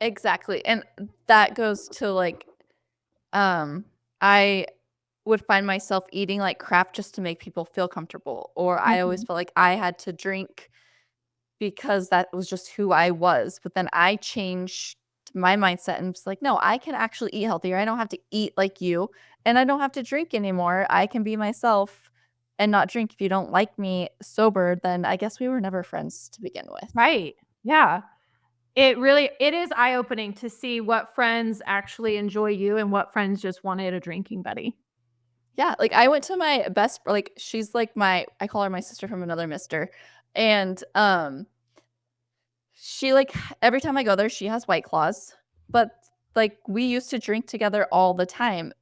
S2: Exactly, and that goes to, like, I would find myself eating like crap just to make people feel comfortable, or I always
S1: mhm.
S2: felt like I had to drink because that was just who I was, but then I changed my mindset and was like, "No, I can actually eat healthier. I don't have to eat like you, and I don't have to drink anymore. I can be myself and not drink. If you don't like me sober, then I guess we were never friends to begin with."
S1: Right. Yeah. It is eye-opening to see what friends actually enjoy you and what friends just wanted a drinking buddy.
S2: Yeah, like, I went to my best like, she's like my I call her my sister from another mister, and, she, like every time I go there, she has White Claws, but, like, we used to drink together all the time.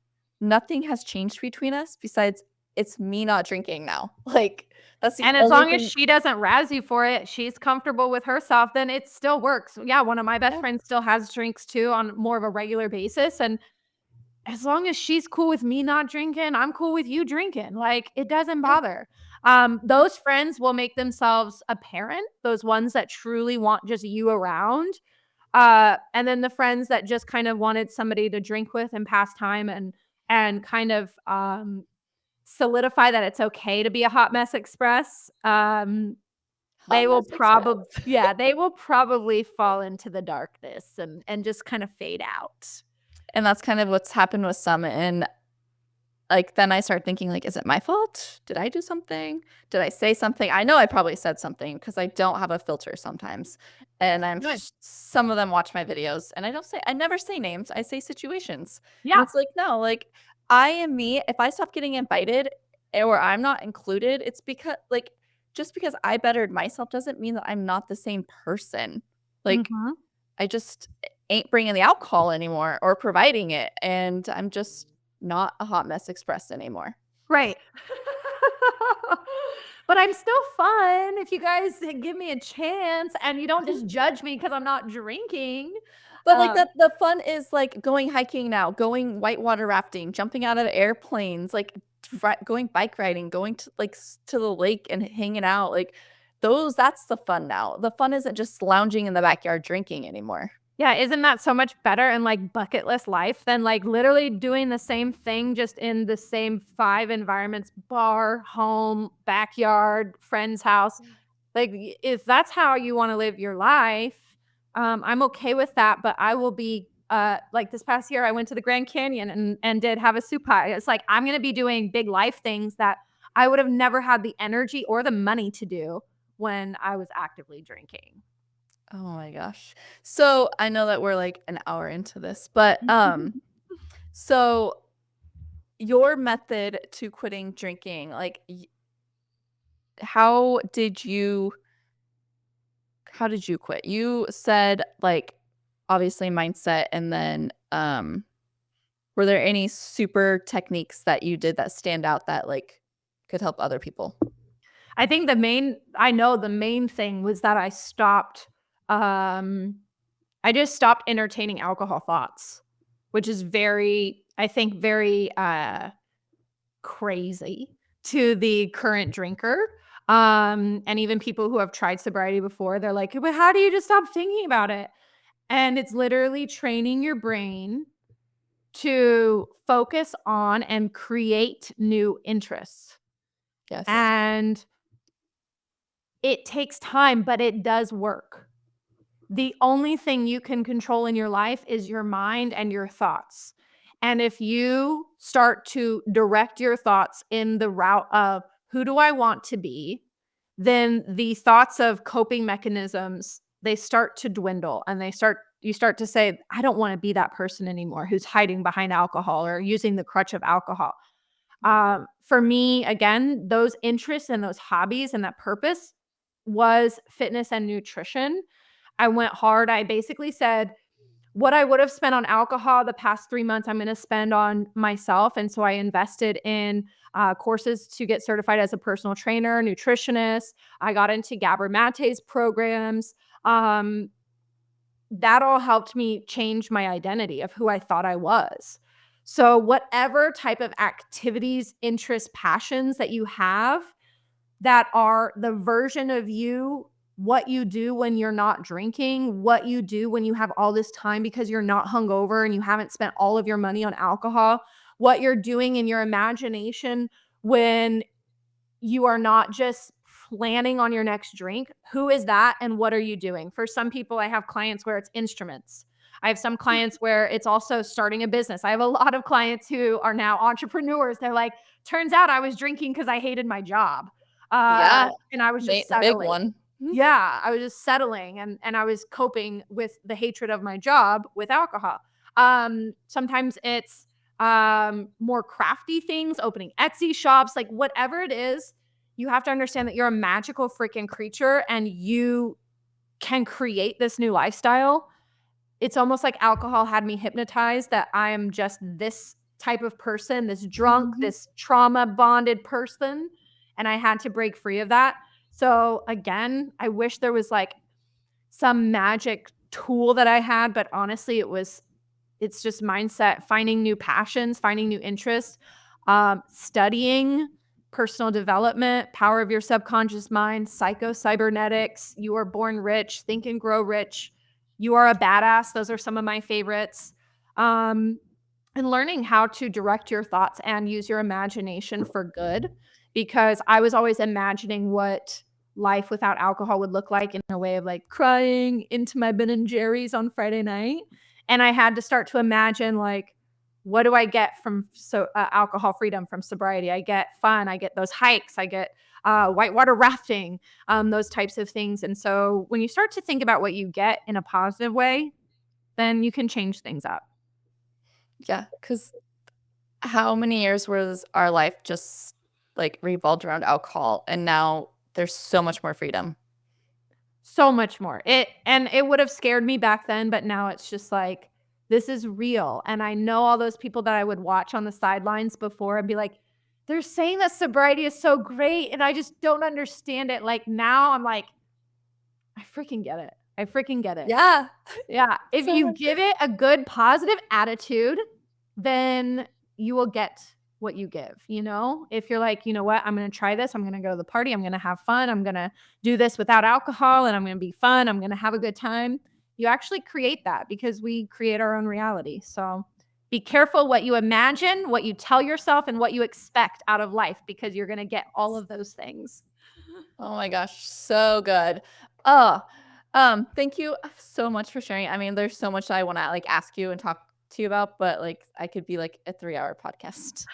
S2: Nothing has changed between us besides it's me not drinking now. Like, that's the
S1: And as
S2: only
S1: long as
S2: thing.
S1: she doesn't razz you for it, she's comfortable with herself, then it still works. Yeah, one of my best
S2: Yeah,
S1: friends still has drinks too on more of a regular basis, and as long as she's cool with me not drinking, I'm cool with you drinking. Like, it doesn't
S2: yeah.
S1: bother. Those friends will make themselves apparent, those ones that truly want just you around. And then the friends that just kind of wanted somebody to drink with and pass time and kind of solidify that it's okay to be a hot mess express.
S2: Hot mess express.
S1: They will probably fall into the darkness and just kind of fade out.
S2: And that's kind of what's happened with some, and like, then I start thinking, like, "Is it my fault? Did I do something? Did I say something?" I know I probably said something because I don't have a filter sometimes, and I'm
S1: Good.
S2: sh some of them watch my videos, and I never say names, I say situations, and
S1: Yeah.
S2: it's like, "No, like, I am me. If I stop getting invited or I'm not included, it's because like, just because I bettered myself doesn't mean that I'm not the same person." Like,
S1: Mhm.
S2: I just ain't bringing the alcohol anymore or providing it, and I'm just not a hot mess express anymore.
S1: Right. But I'm still fun if you guys give me a chance and you don't just judge me because 'cause I'm not drinking.
S2: But, like,
S1: Um,
S2: the fun is, like, going hiking now, going whitewater rafting, jumping out of airplanes, like, going bike riding, going to, like, to the lake and hanging out, like, those that's the fun now. The fun isn't just lounging in the backyard drinking anymore.
S1: yeah, isn't that so much better in, like, bucket list life than, like, literally doing the same thing just in the same 5 environments: bar, home, backyard, friend's house? Like, if that's how you wanna live your life, I'm okay with that, but I will be, like, this past year, I went to the Grand Canyon and did Havasu pie. It's like, I'm gonna be doing big life things that I would have never had the energy or the money to do when I was actively drinking.
S2: Oh my gosh. So, I know that we're, like, an hour into this, but, so your method to quitting drinking, like, how did you how did you quit? You said, like, obviously mindset, and then, were there any super techniques that you did that stand out that, like, could help other people?
S1: I know the main thing was that um I just stopped entertaining alcohol thoughts, which is I think, very, crazy to the current drinker. And even people who have tried sobriety before, they're like, "But how do you just stop thinking about it?" And it's literally training your brain to focus on and create new interests.
S2: Yes.
S1: And it takes time, but it does work. The only thing you can control in your life is your mind and your thoughts. And if you start to direct your thoughts in the route of who do I want to be, then the thoughts of coping mechanisms, they start to dwindle and you start to say, I don't want to be that person anymore who's hiding behind alcohol or using the crutch of alcohol. For me, again, those interests and those hobbies and that purpose was fitness and nutrition. I went hard. I basically said, what I would have spent on alcohol the past 3 months, I'm gonna spend on myself, and so I invested in, courses to get certified as a personal trainer, nutritionist. I got into Gabor Mate's programs. That all helped me change my identity of who I thought I was. So, whatever type of activities, interests, passions that you have that are the version of you, what you do when you're not drinking, what you do when you have all this time because you're not hungover and you haven't spent all of your money on alcohol, what you're doing in your imagination when you are not just planning on your next drink. Who is that and what are you doing? For some people, I have clients where it's instruments. I have some clients where it's also starting a business. I have a lot of clients who are now entrepreneurs. They're like, turns out I was drinking because I hated my job.
S2: Yeah,
S1: And I was just
S2: the big
S1: settling.
S2: one. Mhm.
S1: Yeah, I was just settling and I was coping with the hatred of my job with alcohol. Sometimes it's more crafty things, opening Etsy shops, like whatever it is, you have to understand that you're a magical freaking creature and you can create this new lifestyle. It's almost like alcohol had me hypnotized that I am just this type of person, this drunk,
S2: Mhm.
S1: this trauma bonded person. And I had to break free of that. So again, I wish there was like some magic tool that I had, but honestly, it's just mindset, finding new passions, finding new interests, studying personal development, power of your subconscious mind, psycho-cybernetics, you are born rich, think and grow rich, you are a badass. Those are some of my favorites. Um, and learning how to direct your thoughts and use your imagination for good, because I was always imagining what life without alcohol would look like in a way of like crying into my Ben and Jerry's on Friday night. And I had to start to imagine like, what do I get from alcohol freedom from sobriety? I get fun. I get those hikes. I get whitewater rafting, those types of things. And so when you start to think about what you get in a positive way, then you can change things up.
S2: Yeah, because how many years was our life just, like, revolved around alcohol, and now there's so much more freedom.
S1: So much more. It would have scared me back then, but now it's just like, this is real. And I know all those people that I would watch on the sidelines before and be like, they're saying that sobriety is so great and I just don't understand it. Like now I'm like, I freaking get it. I freaking get it.
S2: Yeah.
S1: Yeah, if
S2: So
S1: you
S2: much.
S1: give it a good positive attitude, then you will get what you give, you know? If you're like, "You know what? I'm gonna try this. I'm gonna go to the party. I'm gonna have fun. I'm gonna do this without alcohol, and I'm gonna be fun. I'm gonna have a good time." You actually create that because we create our own reality. So, be careful what you imagine, what you tell yourself, and what you expect out of life because you're gonna get all of those things.
S2: Oh my gosh, so good. Thank you so much for sharing. I mean, there's so much I wanna, like, ask you and talk to you about, but, like, I could be, like, a 3-hour podcast.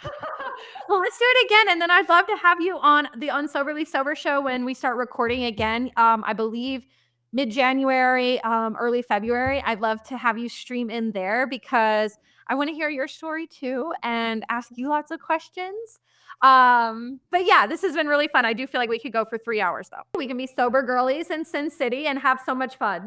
S1: Well, let's do it again, and then I'd love to have you on the Unsoberly Sober show when we start recording again. I believe mid-January, early February. I'd love to have you stream in there because I want to hear your story too and ask you lots of questions. But yeah, this has been really fun. I do feel like we could go for 3 hours though. We can be sober girlies in Sin City and have so much fun.